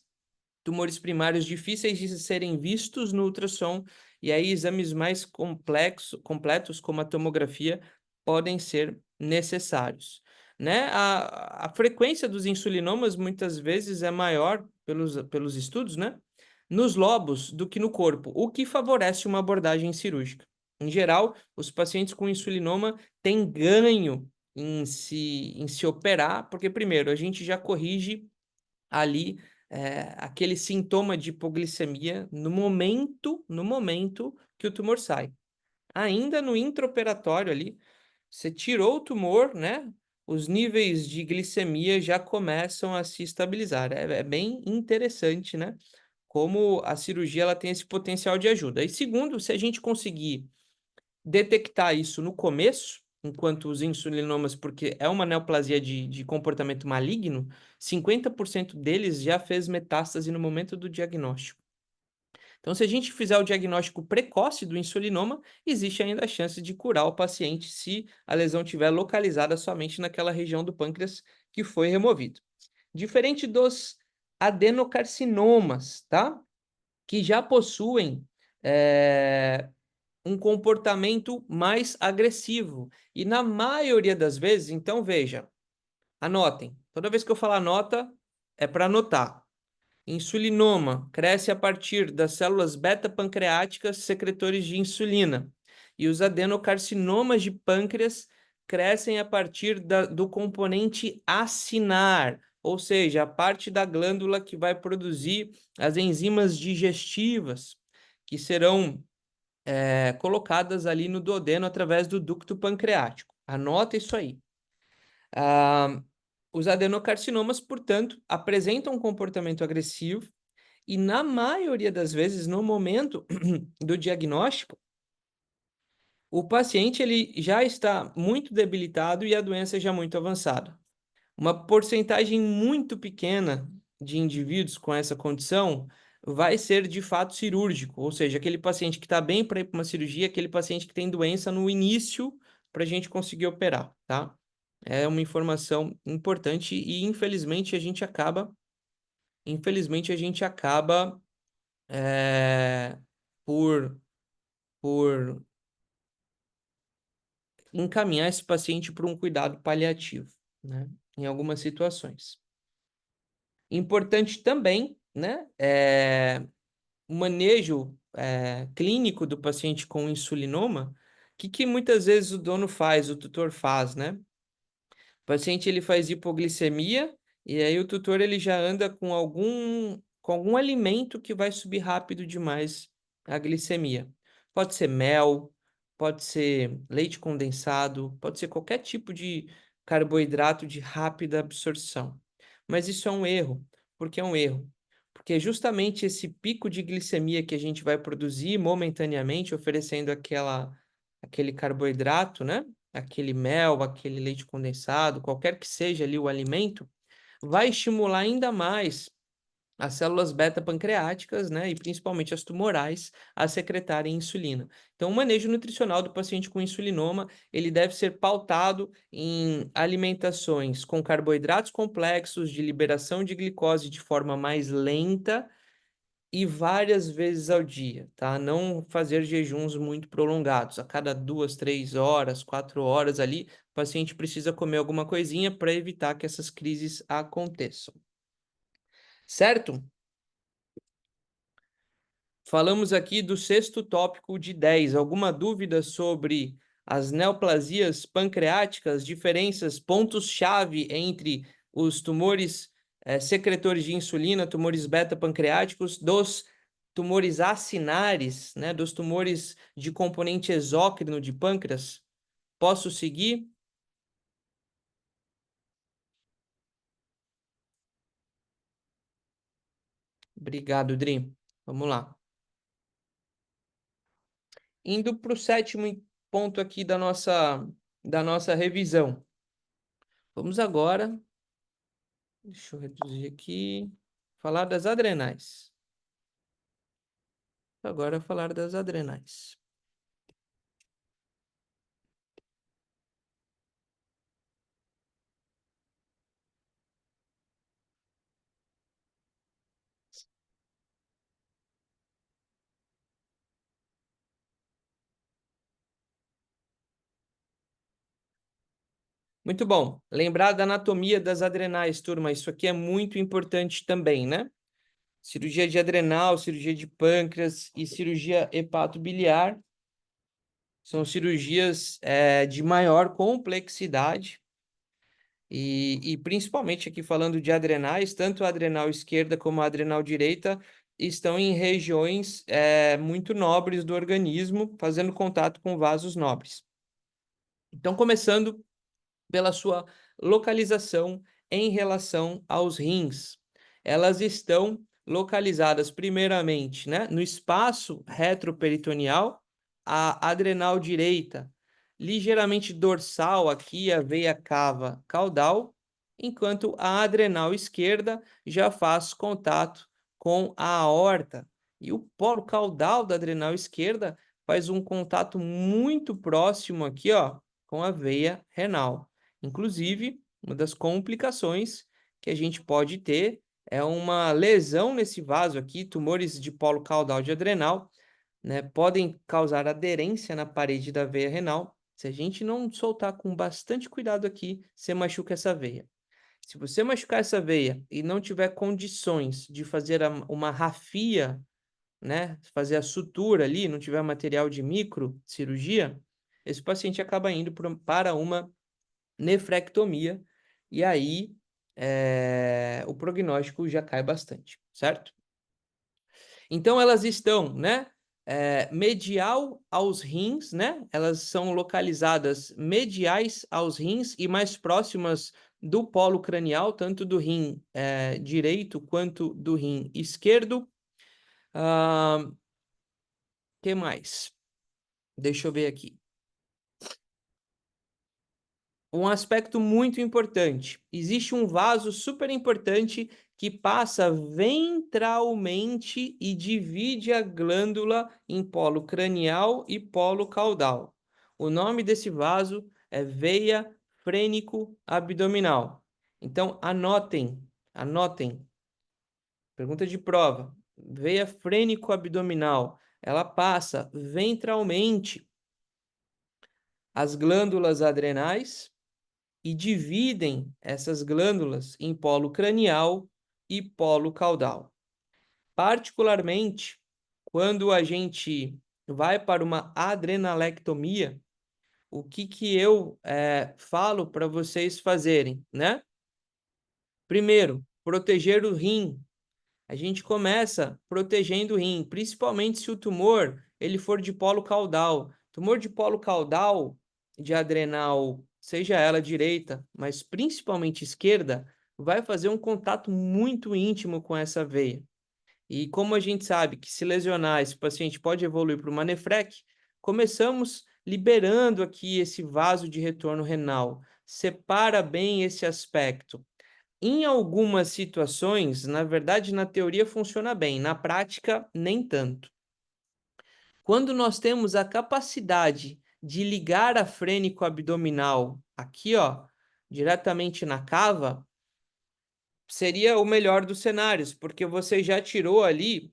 tumores primários difíceis de serem vistos no ultrassom, e aí exames mais completos, como a tomografia, podem ser necessários. Né? A frequência dos insulinomas muitas vezes é maior pelos estudos, né? Nos lobos do que no corpo, o que favorece uma abordagem cirúrgica. Em geral, os pacientes com insulinoma têm ganho em se operar, porque, primeiro, a gente já corrige ali aquele sintoma de hipoglicemia no momento que o tumor sai. Ainda no intraoperatório ali, você tirou o tumor, né? Os níveis de glicemia já começam a se estabilizar. É bem interessante, né? Como a cirurgia ela tem esse potencial de ajuda. E segundo, se a gente conseguir detectar isso no começo, enquanto os insulinomas, porque é uma neoplasia de comportamento maligno, 50% deles já fez metástase no momento do diagnóstico. Então, se a gente fizer o diagnóstico precoce do insulinoma, existe ainda a chance de curar o paciente se a lesão estiver localizada somente naquela região do pâncreas que foi removido. Diferente dos adenocarcinomas, tá? Que já possuem um comportamento mais agressivo. E na maioria das vezes, então veja, anotem. Toda vez que eu falar anota, é para anotar. Insulinoma cresce a partir das células beta-pancreáticas secretores de insulina. E os adenocarcinomas de pâncreas crescem a partir do componente acinar, ou seja, a parte da glândula que vai produzir as enzimas digestivas, que serão colocadas ali no duodeno através do ducto pancreático. Anota isso aí. Os adenocarcinomas, portanto, apresentam um comportamento agressivo e, na maioria das vezes, no momento do diagnóstico, o paciente ele já está muito debilitado e a doença já muito avançada. Uma porcentagem muito pequena de indivíduos com essa condição vai ser de fato cirúrgico, ou seja, aquele paciente que está bem para ir para uma cirurgia, aquele paciente que tem doença no início para a gente conseguir operar, tá? É uma informação importante e infelizmente a gente acaba por, por encaminhar esse paciente para um cuidado paliativo, né? Em algumas situações. Importante também, né? O manejo clínico do paciente com insulinoma, que muitas vezes o dono faz, o tutor faz, né? O paciente ele faz hipoglicemia e aí o tutor ele já anda com algum alimento que vai subir rápido demais a glicemia. Pode ser mel, pode ser leite condensado, pode ser qualquer tipo de carboidrato de rápida absorção. Mas isso é um erro. Por que é um erro? Porque justamente esse pico de glicemia que a gente vai produzir momentaneamente, oferecendo aquele carboidrato, né? Aquele mel, aquele leite condensado, qualquer que seja ali o alimento, vai estimular ainda mais as células beta-pancreáticas, né, e principalmente as tumorais, a secretarem insulina. Então, o manejo nutricional do paciente com insulinoma, ele deve ser pautado em alimentações com carboidratos complexos, de liberação de glicose de forma mais lenta, e várias vezes ao dia, tá? Não fazer jejuns muito prolongados. A cada 2, 3 horas, 4 horas ali, o paciente precisa comer alguma coisinha para evitar que essas crises aconteçam. Certo? Falamos aqui do sexto tópico de 10. Alguma dúvida sobre as neoplasias pancreáticas, diferenças, pontos-chave entre os tumores secretores de insulina, tumores beta-pancreáticos, dos tumores acinares, né, dos tumores de componente exócrino de pâncreas? Posso seguir? Obrigado, Dri. Vamos lá. Indo para o sétimo ponto aqui da nossa revisão. Vamos agora, deixa eu reduzir aqui, falar das adrenais. Agora falar das adrenais. Muito bom. Lembrar da anatomia das adrenais, turma. Isso aqui é muito importante também, né? Cirurgia de adrenal, cirurgia de pâncreas e cirurgia hepatobiliar são cirurgias de maior complexidade e principalmente aqui falando de adrenais, tanto a adrenal esquerda como a adrenal direita estão em regiões muito nobres do organismo, fazendo contato com vasos nobres. Então, começando pela sua localização em relação aos rins. Elas estão localizadas primeiramente, né, no espaço retroperitoneal, a adrenal direita ligeiramente dorsal aqui, a veia cava caudal, enquanto a adrenal esquerda já faz contato com a aorta. E o polo caudal da adrenal esquerda faz um contato muito próximo aqui, ó, com a veia renal. Inclusive, uma das complicações que a gente pode ter é uma lesão nesse vaso aqui, tumores de polo caudal de adrenal, né, podem causar aderência na parede da veia renal. Se a gente não soltar com bastante cuidado aqui, você machuca essa veia. Se você machucar essa veia e não tiver condições de fazer uma rafia, né, fazer a sutura ali, não tiver material de micro cirurgia, esse paciente acaba indo para uma nefrectomia, e aí o prognóstico já cai bastante, certo? Então, elas estão, né, medial aos rins, né? Elas são localizadas mediais aos rins e mais próximas do polo cranial, tanto do rim direito quanto do rim esquerdo. Que mais? Deixa eu ver aqui. Um aspecto muito importante. Existe um vaso super importante que passa ventralmente e divide a glândula em polo cranial e polo caudal. O nome desse vaso é veia frênico-abdominal. Então, anotem, anotem. Pergunta de prova. Veia frênico-abdominal, ela passa ventralmente as glândulas adrenais e dividem essas glândulas em polo cranial e polo caudal. Particularmente, quando a gente vai para uma adrenalectomia, o que eu falo para vocês fazerem, né? Primeiro, proteger o rim. A gente começa protegendo o rim, principalmente se o tumor ele for de polo caudal. Tumor de polo caudal, de adrenal, seja ela direita, mas principalmente esquerda, vai fazer um contato muito íntimo com essa veia. E como a gente sabe que se lesionar, esse paciente pode evoluir para uma nefrec, começamos liberando aqui esse vaso de retorno renal. Separa bem esse aspecto. Em algumas situações, na verdade, na teoria funciona bem, na prática, nem tanto. Quando nós temos a capacidade de ligar a frênico abdominal aqui, ó, diretamente na cava, seria o melhor dos cenários, porque você já tirou ali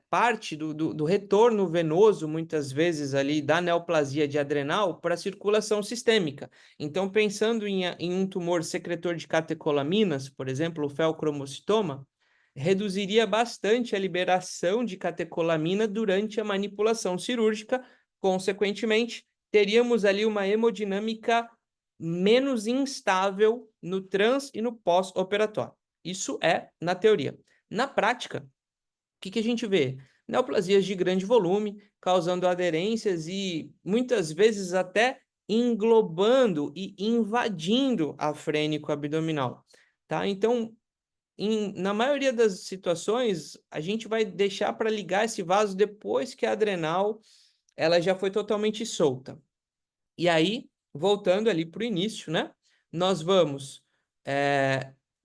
parte do retorno venoso, muitas vezes ali da neoplasia de adrenal para a circulação sistêmica. Então, pensando em um tumor secretor de catecolaminas, por exemplo, o feocromocitoma, reduziria bastante a liberação de catecolamina durante a manipulação cirúrgica, consequentemente, teríamos ali uma hemodinâmica menos instável no trans e no pós-operatório. Isso é na teoria. Na prática, o que a gente vê? Neoplasias de grande volume, causando aderências e muitas vezes até englobando e invadindo a frênico abdominal, tá? Então, na maioria das situações, a gente vai deixar para ligar esse vaso depois que a adrenal ela já foi totalmente solta. E aí, voltando ali para o início, né? Nós vamos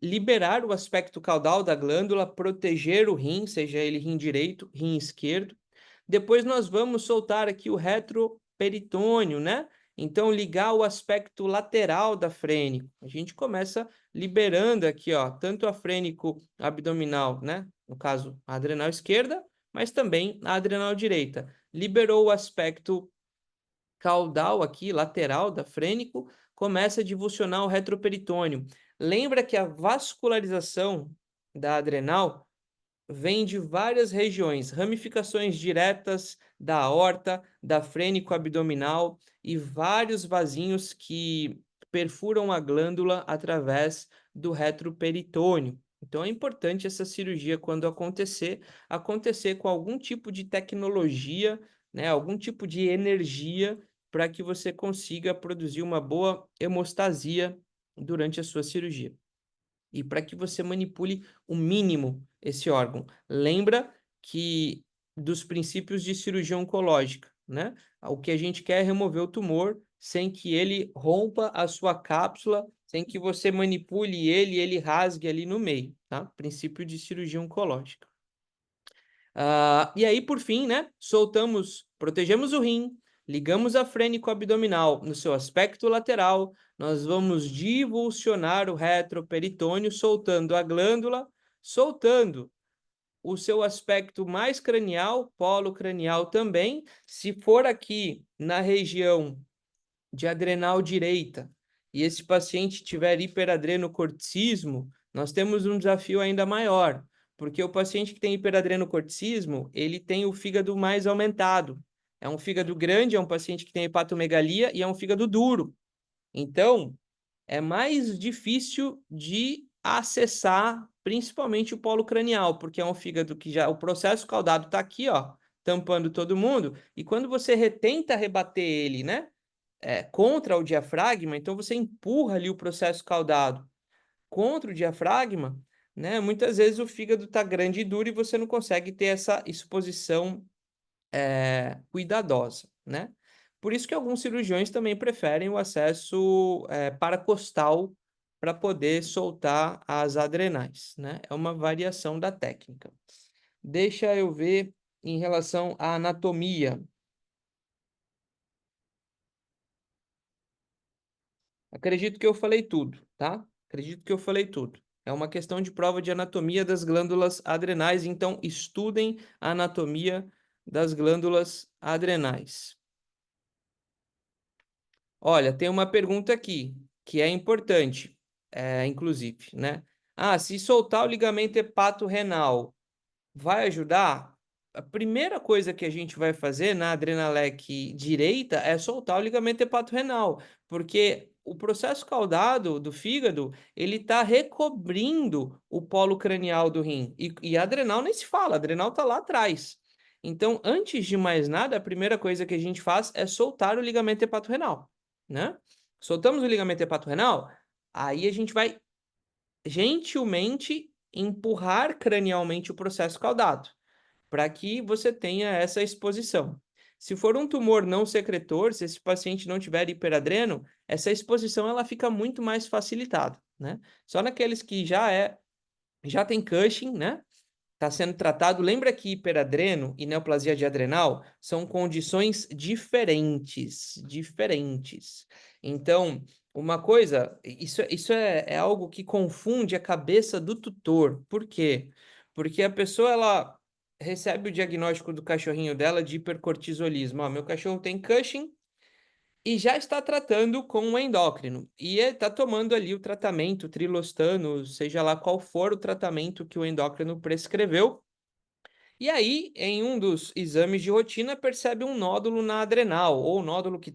liberar o aspecto caudal da glândula, proteger o rim, seja ele rim direito, rim esquerdo. Depois nós vamos soltar aqui o retroperitônio, né? Então, ligar o aspecto lateral da frênico. A gente começa liberando aqui, ó, tanto a frênico abdominal, né? No caso, a adrenal esquerda, mas também a adrenal direita. Liberou o aspecto caudal aqui, lateral da frênico, começa a divulsionar o retroperitônio. Lembra que a vascularização da adrenal vem de várias regiões, ramificações diretas da aorta, da frênico abdominal e vários vasinhos que perfuram a glândula através do retroperitônio. Então é importante essa cirurgia quando acontecer com algum tipo de tecnologia, né, algum tipo de energia para que você consiga produzir uma boa hemostasia durante a sua cirurgia e para que você manipule o mínimo esse órgão. Lembra que dos princípios de cirurgia oncológica, né? O que a gente quer é remover o tumor sem que ele rompa a sua cápsula, sem que você manipule ele e ele rasgue ali no meio, tá? Princípio de cirurgia oncológica. E aí, por fim, né? Protegemos o rim, ligamos a frênico abdominal no seu aspecto lateral, nós vamos divulsionar o retroperitônio, soltando a glândula, soltando o seu aspecto mais cranial, polo cranial também. Se for aqui na região de adrenal direita e esse paciente tiver hiperadrenocorticismo, nós temos um desafio ainda maior, porque o paciente que tem hiperadrenocorticismo, ele tem o fígado mais aumentado. É um fígado grande, é um paciente que tem hepatomegalia e é um fígado duro. Então, é mais difícil de acessar principalmente o polo cranial, porque é um fígado que já, o processo caudado está aqui, ó, tampando todo mundo, e quando você tenta rebater ele, né, contra o diafragma, então você empurra ali o processo caudado contra o diafragma, né, muitas vezes o fígado está grande e duro e você não consegue ter essa exposição cuidadosa, né? Por isso que alguns cirurgiões também preferem o acesso paracostal para poder soltar as adrenais, né? É uma variação da técnica. Deixa eu ver em relação à anatomia. Acredito que eu falei tudo, tá? Acredito que eu falei tudo. É uma questão de prova de anatomia das glândulas adrenais, então estudem a anatomia das glândulas adrenais. Olha, tem uma pergunta aqui que é importante, inclusive, né? Ah, se soltar o ligamento hepato-renal, vai ajudar? A primeira coisa que a gente vai fazer na adrenalec direita é soltar o ligamento hepato-renal, porque o processo caudado do fígado, ele está recobrindo o polo cranial do rim. E a adrenal nem se fala, a adrenal está lá atrás. Então, antes de mais nada, a primeira coisa que a gente faz é soltar o ligamento hepato-renal, né? Soltamos o ligamento hepato-renal, aí a gente vai gentilmente empurrar cranialmente o processo caudado, para que você tenha essa exposição. Se for um tumor não secretor, se esse paciente não tiver hiperadreno, essa exposição ela fica muito mais facilitada, né? Só naqueles que já tem Cushing, né? Está sendo tratado. Lembra que hiperadreno e neoplasia de adrenal são condições diferentes, diferentes. Então, uma coisa, isso é algo que confunde a cabeça do tutor. Por quê? Porque a pessoa, ela recebe o diagnóstico do cachorrinho dela de hipercortisolismo. Ó, meu cachorro tem Cushing e já está tratando com um endócrino. E está tomando ali o tratamento, trilostano, seja lá qual for o tratamento que o endócrino prescreveu. E aí, em um dos exames de rotina, percebe um nódulo na adrenal, ou nódulo que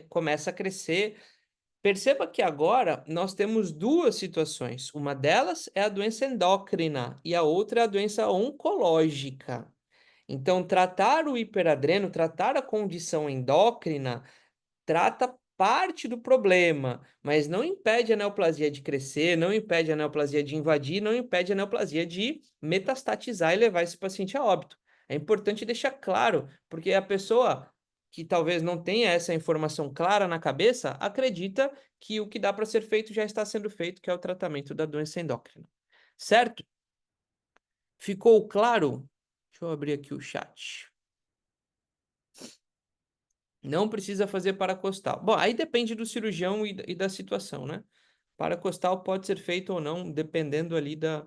começa a crescer. Perceba que agora nós temos duas situações. Uma delas é a doença endócrina e a outra é a doença oncológica. Então, tratar o hiperadreno, tratar a condição endócrina, trata parte do problema, mas não impede a neoplasia de crescer, não impede a neoplasia de invadir, não impede a neoplasia de metastatizar e levar esse paciente a óbito. É importante deixar claro, porque a pessoa que talvez não tenha essa informação clara na cabeça, acredita que o que dá para ser feito já está sendo feito, que é o tratamento da doença endócrina. Certo? Ficou claro? Deixa eu abrir aqui o chat. Não precisa fazer paracostal. Bom, aí depende do cirurgião e da situação, né? Paracostal pode ser feito ou não, dependendo ali da,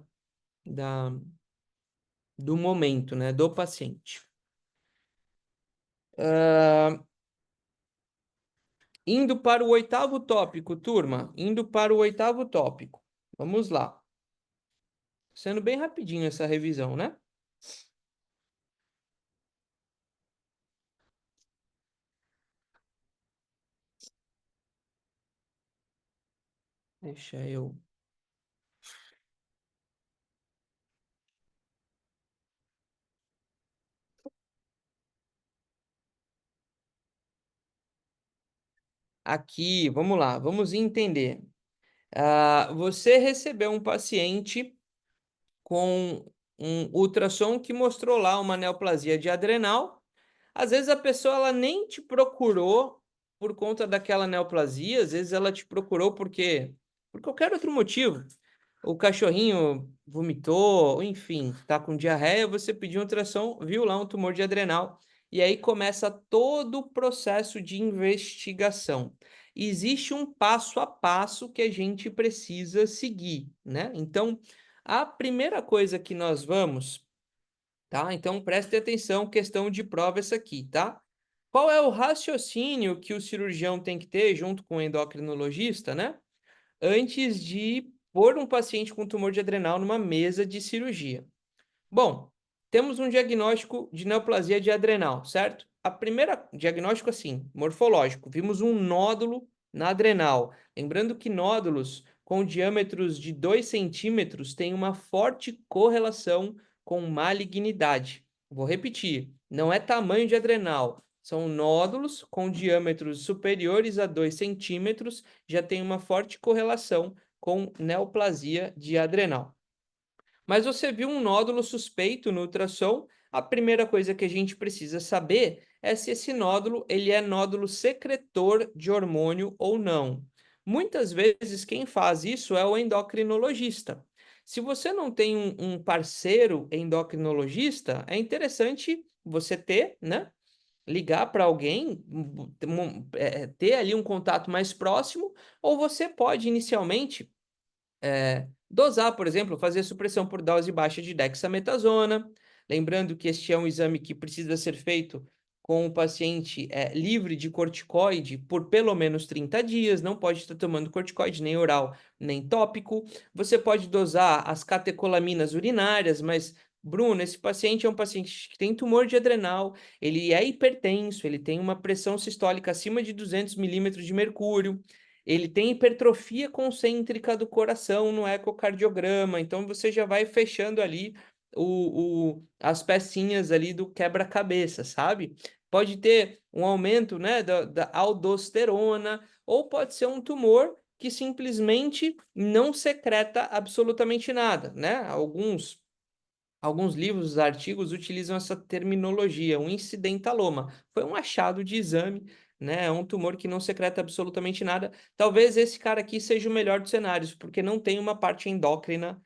do momento, né? Do paciente. Indo para o oitavo tópico, turma. Indo para o oitavo tópico. Vamos lá. Sendo bem rapidinho essa revisão, né? Deixa eu... Aqui, vamos lá, vamos entender. Você recebeu um paciente com um ultrassom que mostrou lá uma neoplasia de adrenal. Às vezes a pessoa ela nem te procurou por conta daquela neoplasia, às vezes ela te procurou por qualquer outro motivo. O cachorrinho vomitou, enfim, tá com diarreia, você pediu um ultrassom, viu lá um tumor de adrenal, e aí começa todo o processo de investigação. Existe um passo a passo que a gente precisa seguir, né? Então, a primeira coisa que nós vamos, tá? Então, preste atenção, questão de prova essa aqui, tá? Qual é o raciocínio que o cirurgião tem que ter junto com o endocrinologista, né? Antes de pôr um paciente com tumor de adrenal numa mesa de cirurgia. Bom, temos um diagnóstico de neoplasia de adrenal, certo? A primeira diagnóstico assim, morfológico, vimos um nódulo na adrenal. Lembrando que nódulos com diâmetros de 2 centímetros têm uma forte correlação com malignidade. Vou repetir, não é tamanho de adrenal, são nódulos com diâmetros superiores a 2 centímetros, já tem uma forte correlação com neoplasia de adrenal. Mas você viu um nódulo suspeito no ultrassom, a primeira coisa que a gente precisa saber é se esse nódulo ele é nódulo secretor de hormônio ou não. Muitas vezes quem faz isso é o endocrinologista. Se você não tem um parceiro endocrinologista, é interessante você ter, né? Ligar para alguém, ter ali um contato mais próximo, ou você pode inicialmente dosar, por exemplo, fazer supressão por dose baixa de dexametasona. Lembrando que este é um exame que precisa ser feito com o paciente livre de corticoide por pelo menos 30 dias, não pode estar tomando corticoide nem oral nem tópico. Você pode dosar as catecolaminas urinárias, mas Bruno, esse paciente é um paciente que tem tumor de adrenal, ele é hipertenso, ele tem uma pressão sistólica acima de 200 milímetros de mercúrio, ele tem hipertrofia concêntrica do coração no ecocardiograma, então você já vai fechando ali as pecinhas ali do quebra-cabeça, sabe? Pode ter um aumento, né, da aldosterona, ou pode ser um tumor que simplesmente não secreta absolutamente nada, né? Alguns livros, artigos utilizam essa terminologia, um incidentaloma. Foi um achado de exame, né? É um tumor que não secreta absolutamente nada. Talvez esse cara aqui seja o melhor dos cenários, porque não tem uma parte endócrina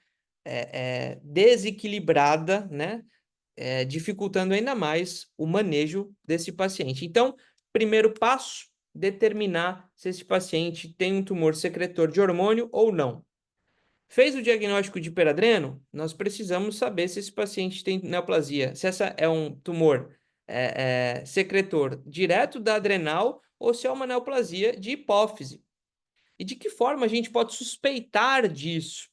desequilibrada, né? Dificultando ainda mais o manejo desse paciente. Então, primeiro passo, determinar se esse paciente tem um tumor secretor de hormônio ou não. Fez o diagnóstico de hiperadreno, nós precisamos saber se esse paciente tem neoplasia, se essa é um tumor secretor direto da adrenal ou se é uma neoplasia de hipófise. E de que forma a gente pode suspeitar disso?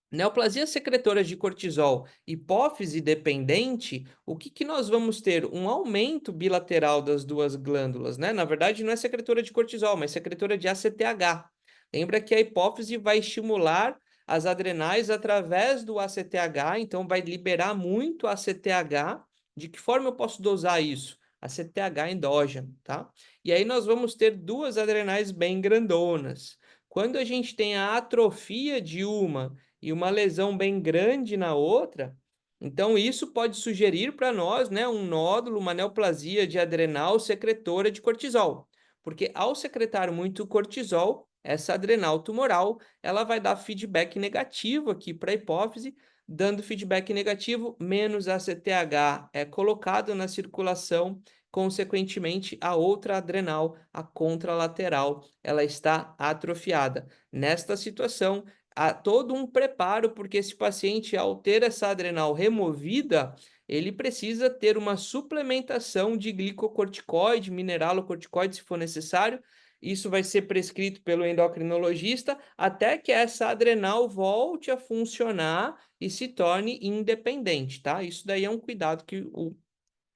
Neoplasias secretoras de cortisol, hipófise dependente, o que nós vamos ter? Um aumento bilateral das duas glândulas, né? Na verdade, não é secretora de cortisol, mas secretora de ACTH. Lembra que a hipófise vai estimular as adrenais através do ACTH, então vai liberar muito ACTH. De que forma eu posso dosar isso? ACTH endógeno, tá? E aí nós vamos ter duas adrenais bem grandonas. Quando a gente tem a atrofia de uma e uma lesão bem grande na outra, então isso pode sugerir para nós, né, um nódulo, uma neoplasia de adrenal secretora de cortisol. Porque ao secretar muito cortisol, essa adrenal tumoral, ela vai dar feedback negativo aqui para a hipófise, dando feedback negativo, menos ACTH é colocado na circulação, consequentemente a outra adrenal, a contralateral, ela está atrofiada. Nesta situação, há todo um preparo, porque esse paciente, ao ter essa adrenal removida, ele precisa ter uma suplementação de glicocorticoide, mineralocorticoide, se for necessário. Isso vai ser prescrito pelo endocrinologista até que essa adrenal volte a funcionar e se torne independente, tá? Isso daí é um cuidado que o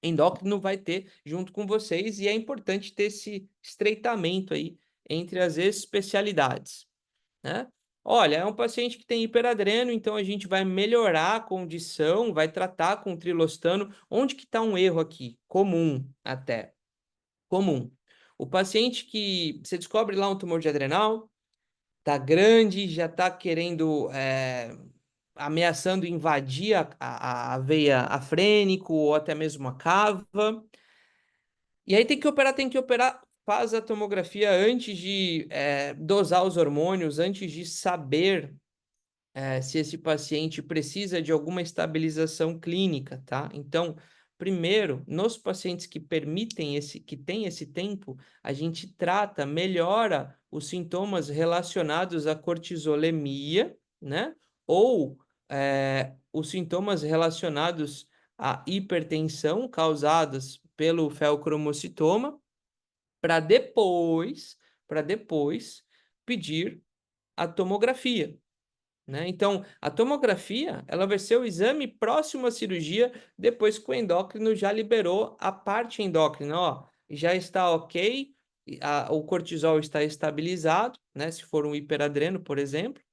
endócrino vai ter junto com vocês e é importante ter esse estreitamento aí entre as especialidades, né? Olha, é um paciente que tem hiperadreno, então a gente vai melhorar a condição, vai tratar com trilostano. Onde que está um erro aqui? Comum, até. Comum. O paciente que você descobre lá um tumor de adrenal, tá grande, já está querendo, ameaçando invadir a veia afrênico ou até mesmo a cava. E aí tem que operar, faz a tomografia antes de dosar os hormônios, antes de saber se esse paciente precisa de alguma estabilização clínica, tá? Então, primeiro, nos pacientes que que têm esse tempo, a gente trata, melhora os sintomas relacionados à cortisolemia, né? Ou os sintomas relacionados à hipertensão causadas pelo feocromocitoma, para depois pedir a tomografia, né? Então, a tomografia, ela vai ser o exame próximo à cirurgia, depois que o endócrino já liberou a parte endócrina, ó, já está ok, o cortisol está estabilizado, né? Se for um hiperadreno, por exemplo,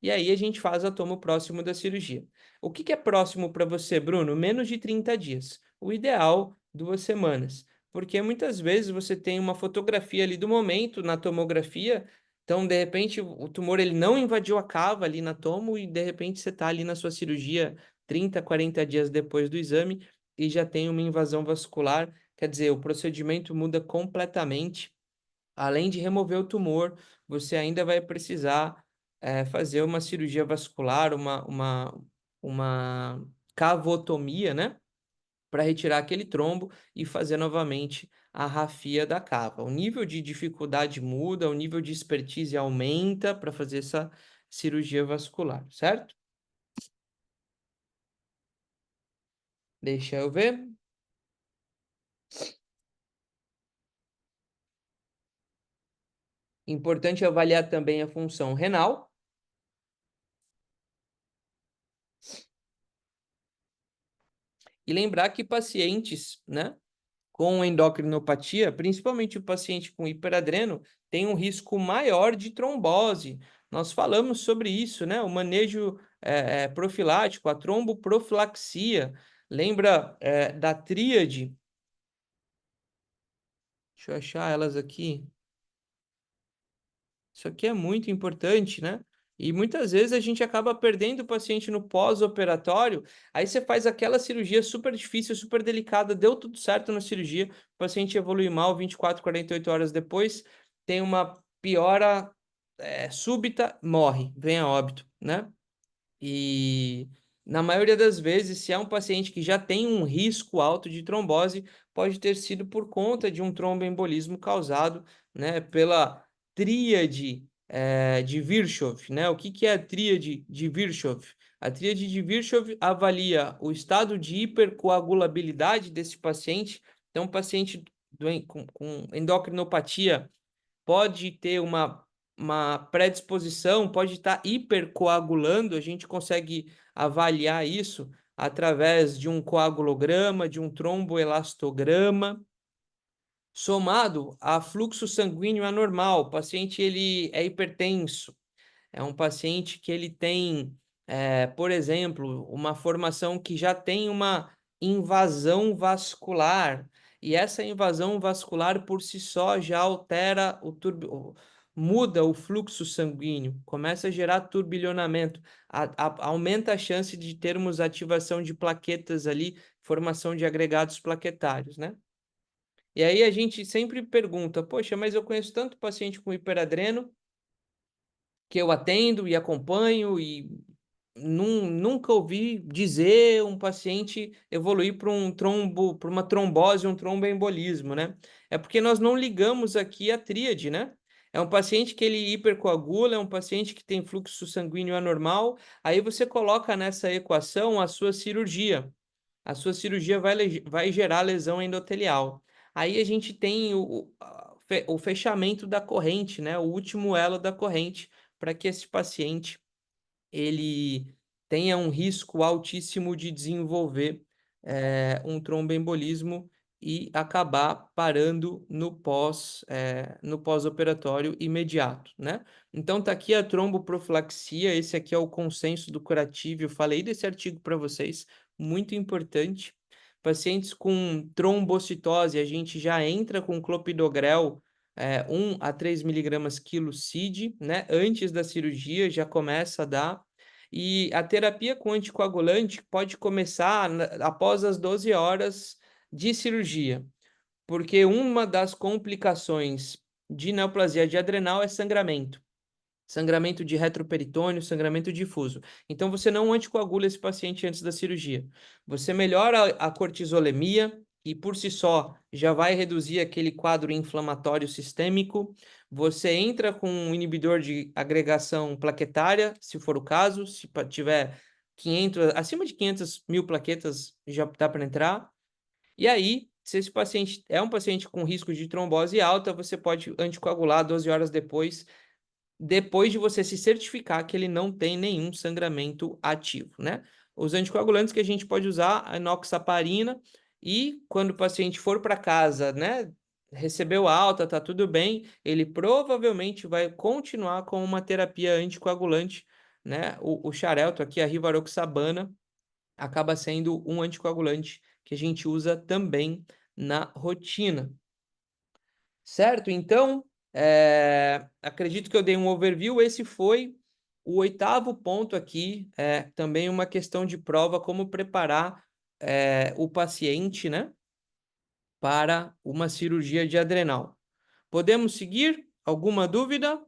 e aí a gente faz a tomo próximo da cirurgia. O que que é próximo para você, Bruno? Menos de 30 dias. O ideal, 2 semanas. Porque muitas vezes você tem uma fotografia ali do momento na tomografia, então de repente o tumor ele não invadiu a cava ali na tomo e de repente você está ali na sua cirurgia 30, 40 dias depois do exame e já tem uma invasão vascular, quer dizer, o procedimento muda completamente. Além de remover o tumor, você ainda vai precisar fazer uma cirurgia vascular, uma cavotomia, né? Para retirar aquele trombo e fazer novamente a rafia da cava. O nível de dificuldade muda, o nível de expertise aumenta para fazer essa cirurgia vascular, certo? Deixa eu ver. Importante avaliar também a função renal. E lembrar que pacientes, né, com endocrinopatia, principalmente o paciente com hiperadreno, tem um risco maior de trombose. Nós falamos sobre isso, né? O manejo profilático, a tromboprofilaxia. Lembra da tríade? Deixa eu achar elas aqui. Isso aqui é muito importante, né? E muitas vezes a gente acaba perdendo o paciente no pós-operatório, aí você faz aquela cirurgia super difícil, super delicada, deu tudo certo na cirurgia, o paciente evolui mal 24, 48 horas depois, tem uma piora súbita, morre, vem a óbito, né? E na maioria das vezes, se é um paciente que já tem um risco alto de trombose, pode ter sido por conta de um tromboembolismo causado, né, pela tríade de Virchow, né? O que que é a tríade de Virchow? A tríade de Virchow avalia o estado de hipercoagulabilidade desse paciente. Então, um paciente com endocrinopatia pode ter uma predisposição, pode estar hipercoagulando, a gente consegue avaliar isso através de um coagulograma, de um tromboelastograma, somado a fluxo sanguíneo anormal. O paciente ele é hipertenso, é um paciente que ele tem, por exemplo, uma formação que já tem uma invasão vascular, e essa invasão vascular por si só já altera muda o fluxo sanguíneo, começa a gerar turbilhonamento, aumenta a chance de termos ativação de plaquetas ali, formação de agregados plaquetários, né? E aí a gente sempre pergunta, poxa, mas eu conheço tanto paciente com hiperadreno, que eu atendo e acompanho e nunca ouvi dizer um paciente evoluir para um trombo, para uma trombose, um tromboembolismo, né? É porque nós não ligamos aqui a tríade, né? É um paciente que ele hipercoagula, é um paciente que tem fluxo sanguíneo anormal, aí você coloca nessa equação a sua cirurgia. A sua cirurgia vai gerar lesão endotelial. Aí a gente tem o fechamento da corrente, né? O último elo da corrente, para que esse paciente ele tenha um risco altíssimo de desenvolver um tromboembolismo e acabar parando no pós-operatório imediato, né? Então tá aqui a tromboprofilaxia, esse aqui é o consenso do curativo, eu falei desse artigo para vocês, muito importante. Pacientes com trombocitose, a gente já entra com clopidogrel 1 a 3 miligramas quilo CID, né? Antes da cirurgia já começa a dar. E a terapia com anticoagulante pode começar após as 12 horas de cirurgia, porque uma das complicações de neoplasia de adrenal é sangramento. Sangramento de retroperitônio, sangramento difuso. Então, você não anticoagula esse paciente antes da cirurgia. Você melhora a cortisolemia, que por si só já vai reduzir aquele quadro inflamatório sistêmico. Você entra com um inibidor de agregação plaquetária, se for o caso, se tiver 500, acima de 500 mil plaquetas, já dá para entrar. E aí, se esse paciente é um paciente com risco de trombose alta, você pode anticoagular 12 horas depois de você se certificar que ele não tem nenhum sangramento ativo, né? Os anticoagulantes que a gente pode usar, a enoxaparina, e quando o paciente for para casa, né, recebeu alta, tá tudo bem, ele provavelmente vai continuar com uma terapia anticoagulante né? O xarelto aqui, a rivaroxabana, acaba sendo um anticoagulante que a gente usa também na rotina. Certo? Então, acredito que eu dei um overview. Esse foi o 8º ponto aqui, também uma questão de prova, como preparar o paciente, né, para uma cirurgia de adrenal. Podemos seguir? Alguma dúvida?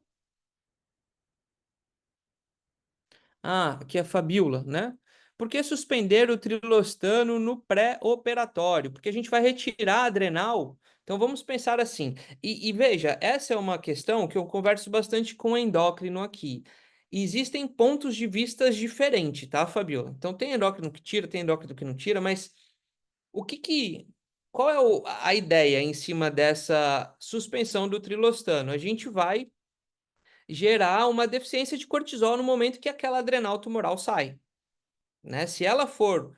Ah, aqui é a Fabiola, né? Por que suspender o trilostano no pré-operatório? Porque a gente vai retirar a adrenal. Então vamos pensar assim. E veja, essa é uma questão que eu converso bastante com o endócrino aqui. Existem pontos de vistas diferentes, tá, Fabiola? Então tem endócrino que tira, tem endócrino que não tira, mas o que que. Qual é a ideia em cima dessa suspensão do trilostano? A gente vai gerar uma deficiência de cortisol no momento que aquela adrenal tumoral sai, né? Se ela for,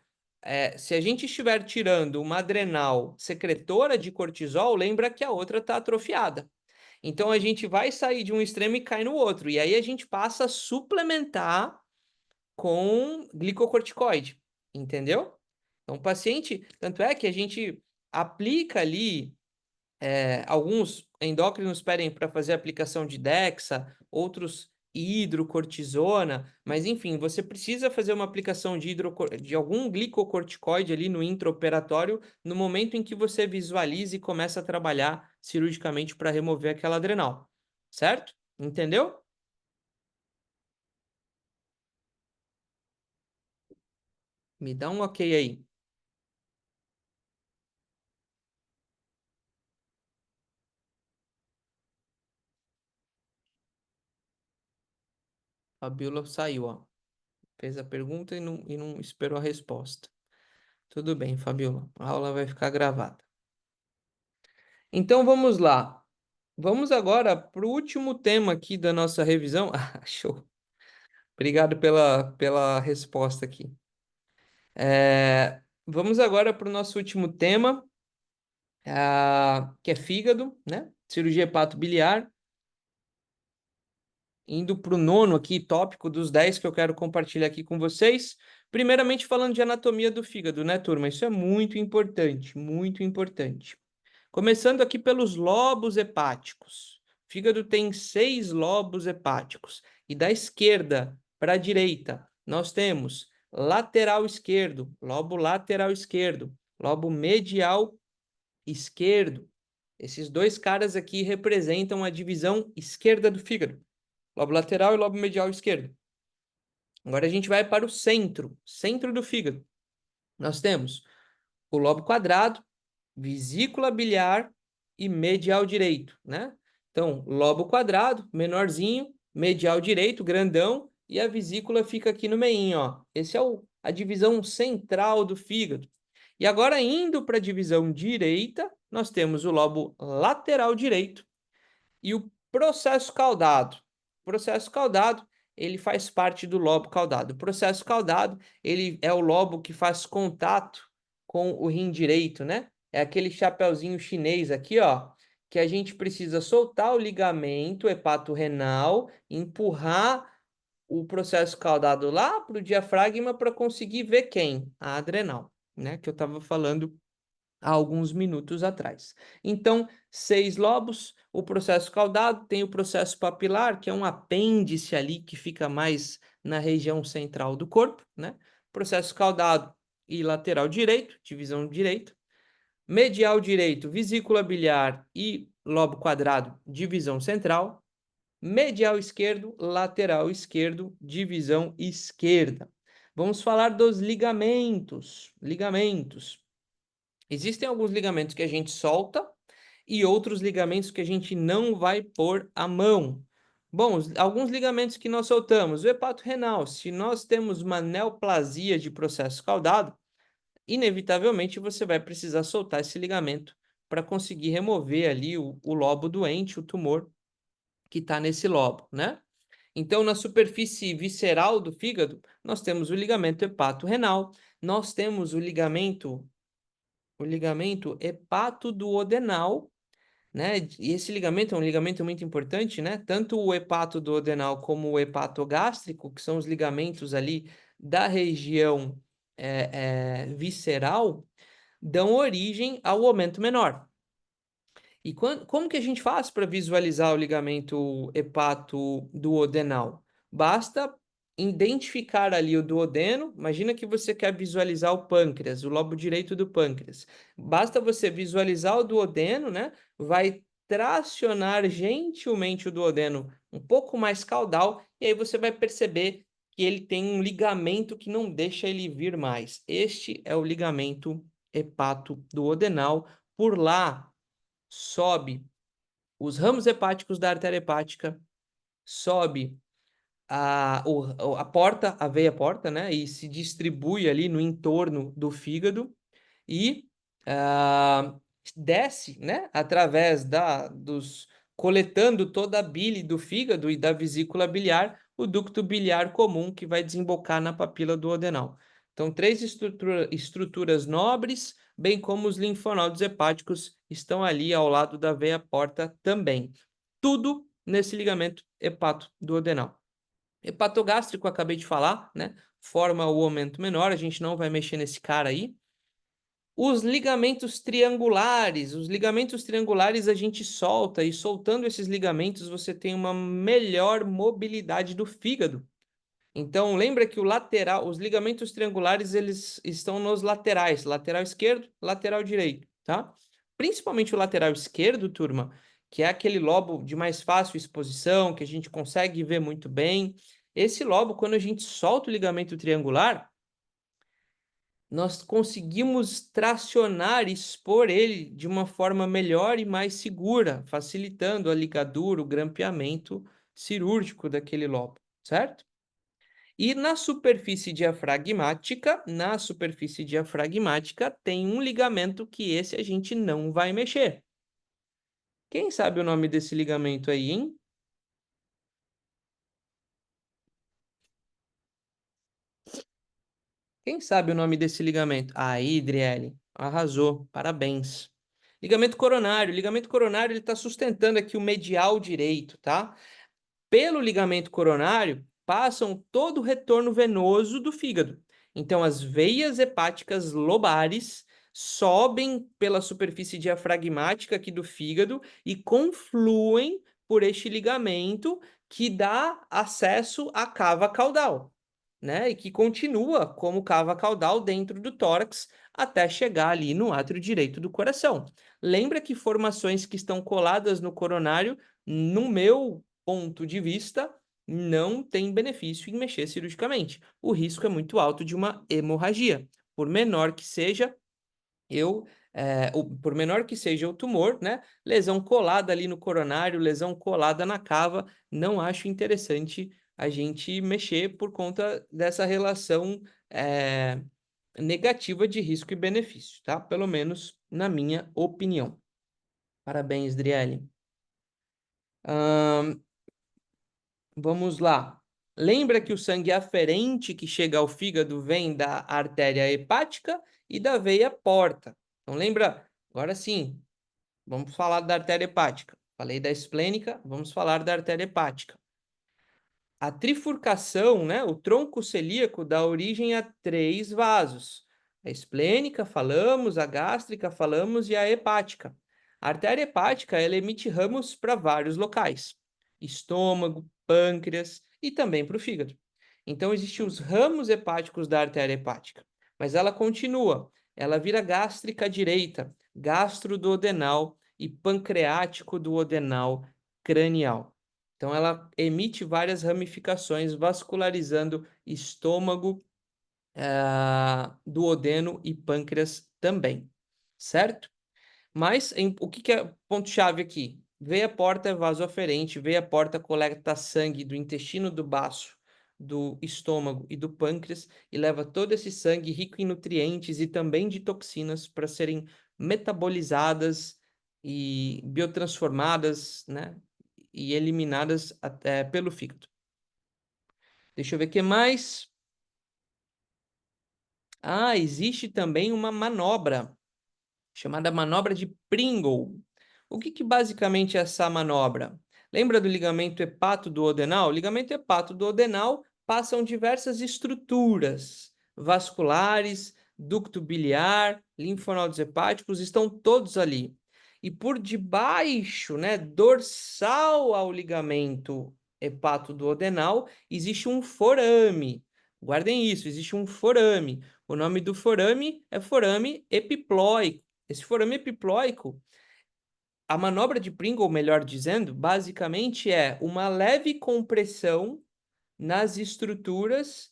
se a gente estiver tirando uma adrenal secretora de cortisol, lembra que a outra está atrofiada. Então a gente vai sair de um extremo e cai no outro, e aí a gente passa a suplementar com glicocorticoide, entendeu? Então, o paciente, tanto é que a gente aplica ali alguns endócrinos pedem para fazer aplicação de Dexa, outros hidrocortisona, mas enfim, você precisa fazer uma aplicação de algum glicocorticoide ali no intraoperatório no momento em que você visualiza e começa a trabalhar cirurgicamente para remover aquela adrenal, certo? Entendeu? Me dá um ok aí. Fabiola saiu, ó. Fez a pergunta e não esperou a resposta. Tudo bem, Fabiola. A aula vai ficar gravada. Então vamos lá. Vamos agora para o último tema aqui da nossa revisão. Ah, show. Obrigado pela resposta aqui. Vamos agora para o nosso último tema, que é fígado, né? Cirurgia hepatobiliar. Indo para o nono aqui, tópico dos 10 que eu quero compartilhar aqui com vocês. Primeiramente falando de anatomia do fígado, né, turma? Isso é muito importante, muito importante. Começando aqui pelos lobos hepáticos. O fígado tem 6 lobos hepáticos. E da esquerda para a direita, nós temos lateral esquerdo, lobo lateral esquerdo, lobo medial esquerdo. Esses dois caras aqui representam a divisão esquerda do fígado. Lobo lateral e lobo medial esquerdo. Agora a gente vai para o centro, centro do fígado. Nós temos o lobo quadrado, vesícula biliar e medial direito, né? Então, lobo quadrado, menorzinho, medial direito, grandão, e a vesícula fica aqui no meio, ó. Esse é a divisão central do fígado. E agora, indo para a divisão direita, nós temos o lobo lateral direito e o processo caudado. O processo caudado, ele faz parte do lobo caudado. O processo caudado, ele é o lobo que faz contato com o rim direito, né? É aquele chapeuzinho chinês aqui, ó, que a gente precisa soltar o ligamento hepato-renal, empurrar o processo caudado lá para o diafragma para conseguir ver quem? A adrenal, né? Que eu estava falando há alguns minutos atrás. Então, 6 lobos, o processo caudado, tem o processo papilar, que é um apêndice ali que fica mais na região central do corpo, né? Processo caudado e lateral direito, divisão direito. Medial direito, vesícula biliar e lobo quadrado, divisão central. Medial esquerdo, lateral esquerdo, divisão esquerda. Vamos falar dos ligamentos. Ligamentos. Existem alguns ligamentos que a gente solta e outros ligamentos que a gente não vai pôr a mão. Bom, alguns ligamentos que nós soltamos, o hepato renal, se nós temos uma neoplasia de processo caudado, inevitavelmente você vai precisar soltar esse ligamento para conseguir remover ali o lobo doente, o tumor que está nesse lobo, né? Então, na superfície visceral do fígado, nós temos o ligamento hepato-renal, nós temos o ligamento hepatoduodenal né? E esse ligamento é um ligamento muito importante, né? Tanto o hepatoduodenal como o hepatogástrico, que são os ligamentos ali da região visceral, dão origem ao aumento menor. E como que a gente faz para visualizar o ligamento hepatoduodenal? Basta identificar ali o duodeno. Imagina que você quer visualizar o pâncreas, o lobo direito do pâncreas. Basta você visualizar o duodeno, né? Vai tracionar gentilmente o duodeno um pouco mais caudal, e aí você vai perceber que ele tem um ligamento que não deixa ele vir mais. Este é o ligamento hepatoduodenal. Por lá sobe os ramos hepáticos da artéria hepática, sobe a porta, a veia porta, né? E se distribui ali no entorno do fígado e ah, desce, né? Através coletando toda a bile do fígado e da vesícula biliar, o ducto biliar comum que vai desembocar na papila duodenal. Então, três estruturas nobres, bem como os linfonodos hepáticos, estão ali ao lado da veia porta também. Tudo nesse ligamento hepatoduodenal. Hepatogástrico, acabei de falar, né? Forma o aumento menor, a gente não vai mexer nesse cara aí. Os ligamentos triangulares a gente solta, e soltando esses ligamentos você tem uma melhor mobilidade do fígado. Então, lembra que os ligamentos triangulares, eles estão nos laterais, lateral esquerdo, lateral direito, tá? Principalmente o lateral esquerdo, turma, que é aquele lobo de mais fácil exposição, que a gente consegue ver muito bem. Esse lobo, quando a gente solta o ligamento triangular, nós conseguimos tracionar e expor ele de uma forma melhor e mais segura, facilitando a ligadura, o grampeamento cirúrgico daquele lobo, certo? E na superfície diafragmática tem um ligamento que esse a gente não vai mexer. Quem sabe o nome desse ligamento aí, hein? Quem sabe o nome desse ligamento? Aí, Driele, arrasou, parabéns. Ligamento coronário. Ligamento coronário ele está sustentando aqui o medial direito, tá? Pelo ligamento coronário passam todo o retorno venoso do fígado. Então, as veias hepáticas lobares sobem pela superfície diafragmática aqui do fígado e confluem por este ligamento que dá acesso à cava caudal, né? E que continua como cava caudal dentro do tórax até chegar ali no átrio direito do coração. Lembra que formações que estão coladas no coronário, no meu ponto de vista, não tem benefício em mexer cirurgicamente. O risco é muito alto de uma hemorragia. Por menor que seja, por menor que seja o tumor, né? Lesão colada ali no coronário, lesão colada na cava, não acho interessante a gente mexer por conta dessa relação negativa de risco e benefício, tá? Pelo menos na minha opinião. Parabéns, Driele. Vamos lá. Lembra que o sangue aferente que chega ao fígado vem da artéria hepática e da veia porta. Então, lembra? Agora sim, vamos falar da artéria hepática. Falei da esplênica, vamos falar da artéria hepática. A trifurcação, né, o tronco celíaco dá origem a três vasos. A esplênica, falamos, a gástrica, falamos, e a hepática. A artéria hepática, ela emite ramos para vários locais. Estômago, pâncreas e também para o fígado. Então, existem os ramos hepáticos da artéria hepática. Mas ela continua. Ela vira gástrica direita, gastroduodenal e pancreático duodenal cranial. Então, ela emite várias ramificações, vascularizando estômago, duodeno e pâncreas também, certo? Mas o que é ponto-chave aqui? Veia porta é vaso aferente, veia porta coleta sangue do intestino do baço, do estômago e do pâncreas e leva todo esse sangue rico em nutrientes e também de toxinas para serem metabolizadas e biotransformadas, né? E eliminadas até pelo fígado. Deixa eu ver o que mais. Existe também uma manobra chamada manobra de Pringle. O que que basicamente é essa manobra? Lembra do ligamento hepatoduodenal? O ligamento hepatoduodenal passam diversas estruturas vasculares, ducto biliar, linfonodos hepáticos, estão todos ali. E por debaixo, né, dorsal ao ligamento hepatoduodenal, existe um forame. Guardem isso, existe um forame. O nome do forame é forame epiploico. Esse forame epiploico, a manobra de Pringle, melhor dizendo, basicamente é uma leve compressão nas estruturas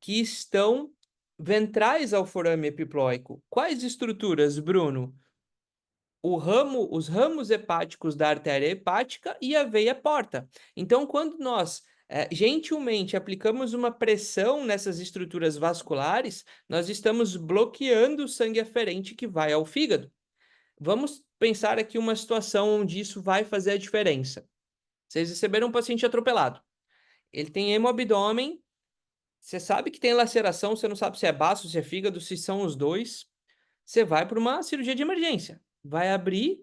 que estão ventrais ao forame epiploico. Quais estruturas, Bruno? Os ramos hepáticos da artéria hepática e a veia porta. Então, quando nós gentilmente aplicamos uma pressão nessas estruturas vasculares, nós estamos bloqueando o sangue aferente que vai ao fígado. Vamos pensar aqui uma situação onde isso vai fazer a diferença. Vocês receberam um paciente atropelado. Ele tem hemoabdômen, você sabe que tem laceração, você não sabe se é baço, se é fígado, se são os dois. Você vai para uma cirurgia de emergência. Vai abrir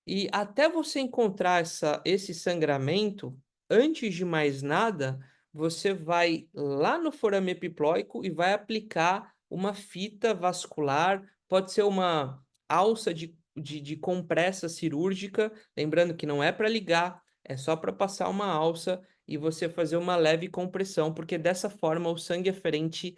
e até você encontrar esse sangramento, antes de mais nada, você vai lá no forame epiploico e vai aplicar uma fita vascular, pode ser uma alça de compressa cirúrgica, lembrando que não é para ligar, é só para passar uma alça e você fazer uma leve compressão, porque dessa forma o sangue aferente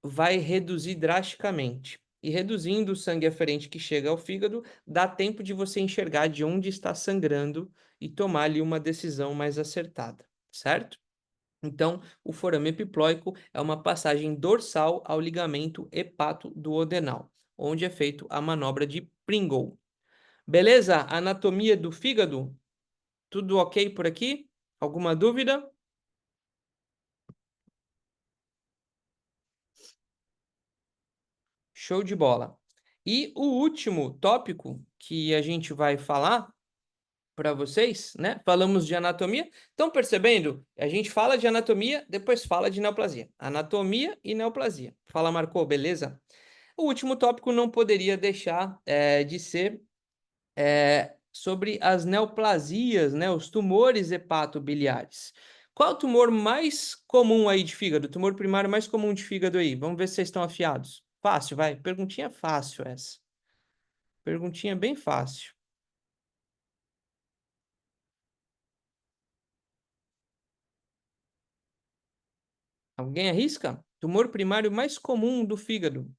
vai reduzir drasticamente. E reduzindo o sangue aferente que chega ao fígado, dá tempo de você enxergar de onde está sangrando e tomar ali uma decisão mais acertada, certo? Então, o forame epiploico é uma passagem dorsal ao ligamento hepatoduodenal, onde é feito a manobra de Pringle. Beleza? Anatomia do fígado? Tudo ok por aqui? Alguma dúvida? Show de bola. E o último tópico que a gente vai falar para vocês, né? Falamos de anatomia. Estão percebendo? A gente fala de anatomia, depois fala de neoplasia. Anatomia e neoplasia. Fala, Marcou, beleza? O último tópico não poderia deixar de ser sobre as neoplasias, né? Os tumores hepatobiliares. Qual o tumor mais comum aí de fígado? O tumor primário mais comum de fígado aí? Vamos ver se vocês estão afiados. Fácil, vai. Perguntinha fácil essa. Perguntinha bem fácil. Alguém arrisca? Tumor primário mais comum do fígado.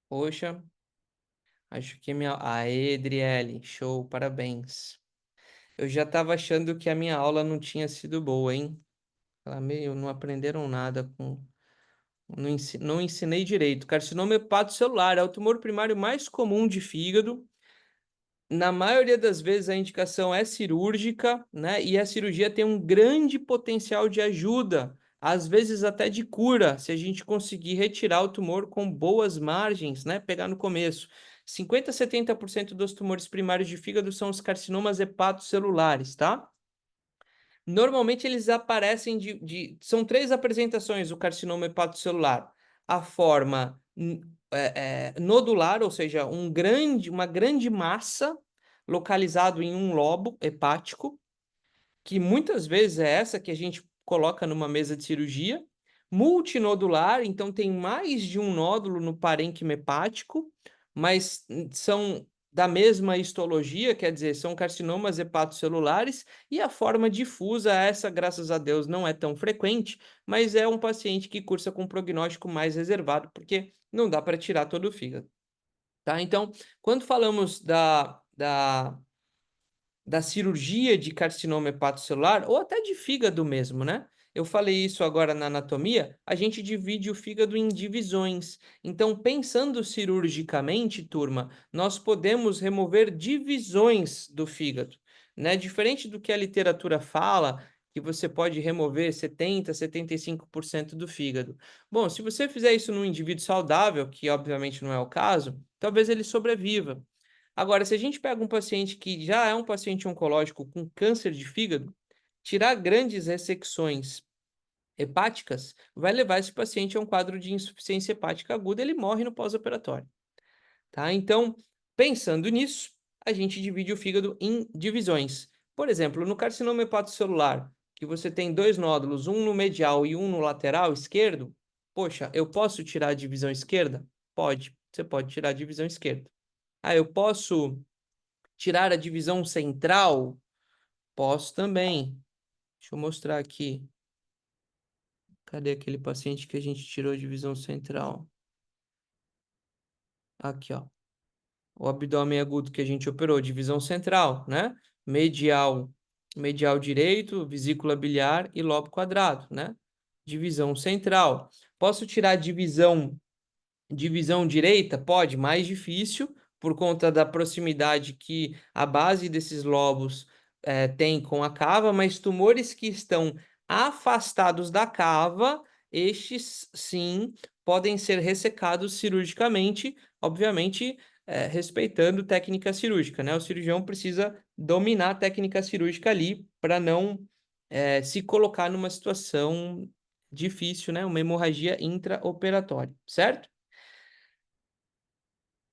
Poxa, acho que minha. Aê, Adriele, show, parabéns. Eu já estava achando que a minha aula não tinha sido boa, hein? Ela meio não aprenderam nada com. Não ensinei direito. Carcinoma hepatocelular é o tumor primário mais comum de fígado. Na maioria das vezes a indicação é cirúrgica, né? E a cirurgia tem um grande potencial de ajuda, às vezes até de cura, se a gente conseguir retirar o tumor com boas margens, né? Pegar no começo. 50 a 70% dos tumores primários de fígado são os carcinomas hepatocelulares, tá? Normalmente eles aparecem são três apresentações do carcinoma hepatocelular. A forma nodular, ou seja, uma grande massa localizado em um lobo hepático, que muitas vezes é essa que a gente coloca numa mesa de cirurgia. Multinodular, então tem mais de um nódulo no parênquima hepático, mas são da mesma histologia, quer dizer, são carcinomas hepatocelulares, e a forma difusa, essa, graças a Deus, não é tão frequente, mas é um paciente que cursa com prognóstico mais reservado, porque não dá para tirar todo o fígado. Tá? Então, quando falamos da cirurgia de carcinoma hepatocelular, ou até de fígado mesmo, né? Eu falei isso agora na anatomia, a gente divide o fígado em divisões. Então, pensando cirurgicamente, turma, nós podemos remover divisões do fígado, né? Diferente do que a literatura fala, que você pode remover 70, 75% do fígado. Bom, se você fizer isso num indivíduo saudável, que obviamente não é o caso, talvez ele sobreviva. Agora, se a gente pega um paciente que já é um paciente oncológico com câncer de fígado, tirar grandes ressecções hepáticas vai levar esse paciente a um quadro de insuficiência hepática aguda, ele morre no pós-operatório, tá? Então, pensando nisso, a gente divide o fígado em divisões. Por exemplo, no carcinoma hepatocelular, que você tem dois nódulos, um no medial e um no lateral esquerdo, poxa, eu posso tirar a divisão esquerda? Pode, você pode tirar a divisão esquerda. Ah, eu posso tirar a divisão central? Posso também. Deixa eu mostrar aqui. Cadê aquele paciente que a gente tirou a divisão central? Aqui, ó. O abdômen agudo que a gente operou, divisão central, né? Medial, medial direito, vesícula biliar e lobo quadrado, né? Divisão central. Posso tirar a divisão direita? Pode, mais difícil, por conta da proximidade que a base desses lobos tem com a cava, mas tumores que estão afastados da cava, estes sim podem ser ressecados cirurgicamente, obviamente respeitando técnica cirúrgica, né? O cirurgião precisa dominar a técnica cirúrgica ali para não se colocar numa situação difícil, né? Uma hemorragia intraoperatória, certo?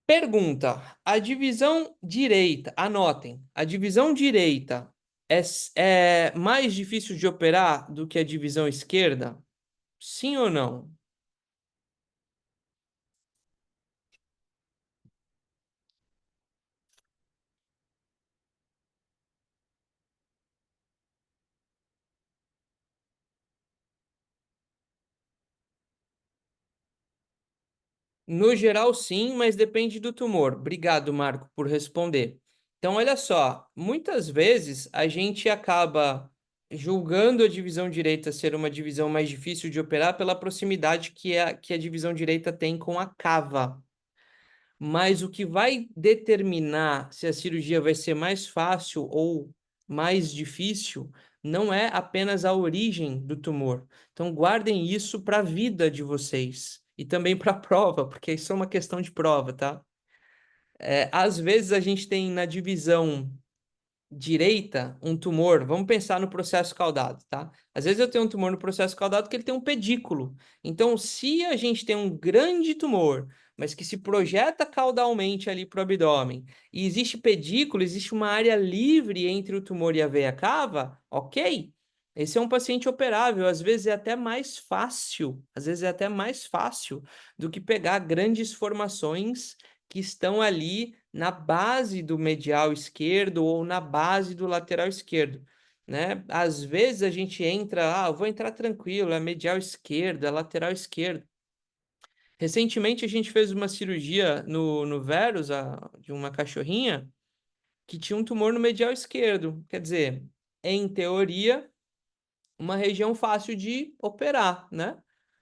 Pergunta: a divisão direita, anotem, a divisão direita é mais difícil de operar do que a divisão esquerda? Sim ou não? No geral, sim, mas depende do tumor. Obrigado, Marco, por responder. Então, olha só, muitas vezes a gente acaba julgando a divisão direita ser uma divisão mais difícil de operar pela proximidade que a divisão direita tem com a cava. Mas o que vai determinar se a cirurgia vai ser mais fácil ou mais difícil não é apenas a origem do tumor. Então, guardem isso para a vida de vocês e também para a prova, porque isso é uma questão de prova, tá? Às vezes a gente tem na divisão direita um tumor, vamos pensar no processo caudado, tá? Às vezes eu tenho um tumor no processo caudado que ele tem um pedículo. Então, se a gente tem um grande tumor, mas que se projeta caudalmente ali para o abdômen, e existe pedículo, existe uma área livre entre o tumor e a veia cava, ok? Esse é um paciente operável, às vezes é até mais fácil, às vezes é até mais fácil do que pegar grandes formações que estão ali na base do medial esquerdo ou na base do lateral esquerdo, né? Às vezes a gente entra, eu vou entrar tranquilo, é medial esquerdo, é lateral esquerdo. Recentemente a gente fez uma cirurgia no Verus, de uma cachorrinha, que tinha um tumor no medial esquerdo. Quer dizer, em teoria, uma região fácil de operar, né?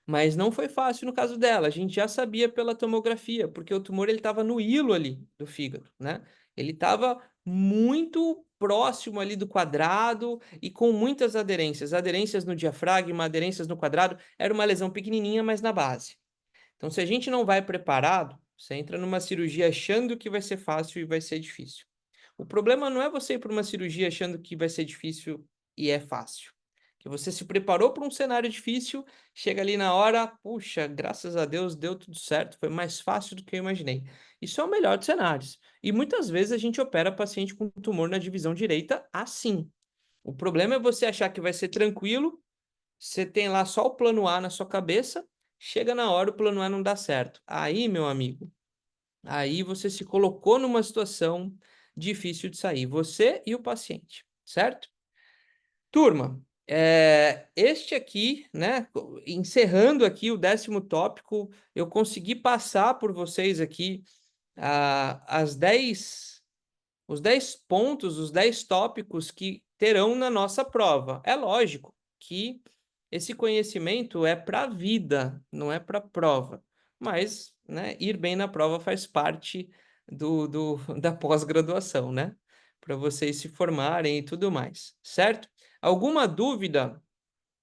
Mas não foi fácil no caso dela. A gente já sabia pela tomografia, porque o tumor ele estava no hilo ali do fígado, né? Ele estava muito próximo ali do quadrado e com muitas aderências, aderências no diafragma, aderências no quadrado. Era uma lesão pequenininha, mas na base. Então, se a gente não vai preparado, você entra numa cirurgia achando que vai ser fácil e vai ser difícil. O problema não é você ir para uma cirurgia achando que vai ser difícil e é fácil. Que você se preparou para um cenário difícil, chega ali na hora, puxa, graças a Deus deu tudo certo, foi mais fácil do que eu imaginei. Isso é o melhor dos cenários. E muitas vezes a gente opera paciente com tumor na divisão direita assim. O problema é você achar que vai ser tranquilo, você tem lá só o plano A na sua cabeça, chega na hora o plano A não dá certo. Aí, meu amigo, aí você se colocou numa situação difícil de sair, você e o paciente, certo? Turma, este aqui, né, encerrando aqui o 10º tópico, eu consegui passar por vocês aqui as 10, os 10 pontos, os 10 tópicos que terão na nossa prova. É lógico que esse conhecimento é para a vida, não é para a prova. Mas, né, ir bem na prova faz parte da pós-graduação, né? Para vocês se formarem e tudo mais, certo? Alguma dúvida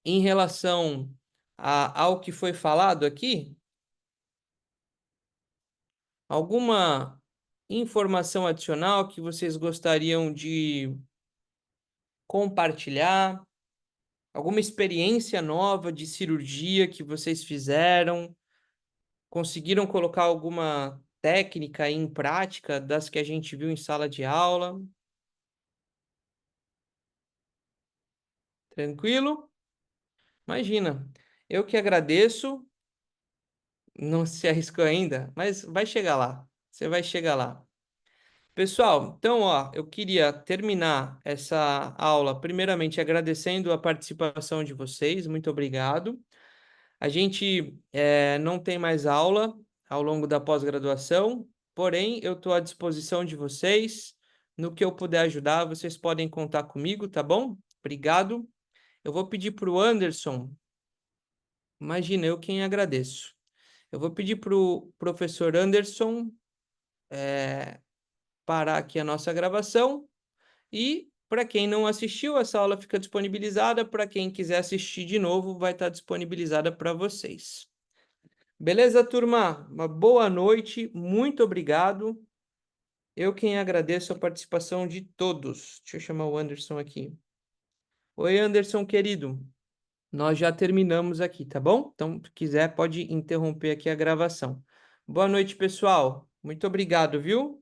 em relação ao que foi falado aqui? Alguma informação adicional que vocês gostariam de compartilhar? Alguma experiência nova de cirurgia que vocês fizeram? Conseguiram colocar alguma técnica em prática das que a gente viu em sala de aula? Tranquilo? Imagina. Eu que agradeço. Não se arriscou ainda, mas vai chegar lá. Você vai chegar lá. Pessoal, então, ó, eu queria terminar essa aula primeiramente agradecendo a participação de vocês. Muito obrigado. A gente não tem mais aula ao longo da pós-graduação, porém, eu estou à disposição de vocês. No que eu puder ajudar, vocês podem contar comigo, tá bom? Obrigado. Eu vou pedir para o Anderson, imagina, eu quem agradeço. Eu vou pedir para o professor Anderson parar aqui a nossa gravação e, para quem não assistiu, essa aula fica disponibilizada. Para quem quiser assistir de novo, vai estar disponibilizada para vocês. Beleza, turma? Uma boa noite, muito obrigado. Eu quem agradeço a participação de todos. Deixa eu chamar o Anderson aqui. Oi, Anderson, querido. Nós já terminamos aqui, tá bom? Então, se quiser, pode interromper aqui a gravação. Boa noite, pessoal. Muito obrigado, viu?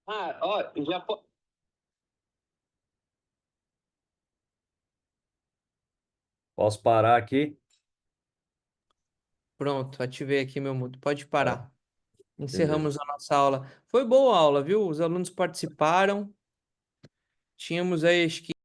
Ah, ó, já Posso parar aqui? Pronto, ativei aqui meu mudo. Pode Ó, parar. beleza. Encerramos a nossa aula. Foi boa a aula, viu? Os alunos participaram. Tínhamos aí, acho que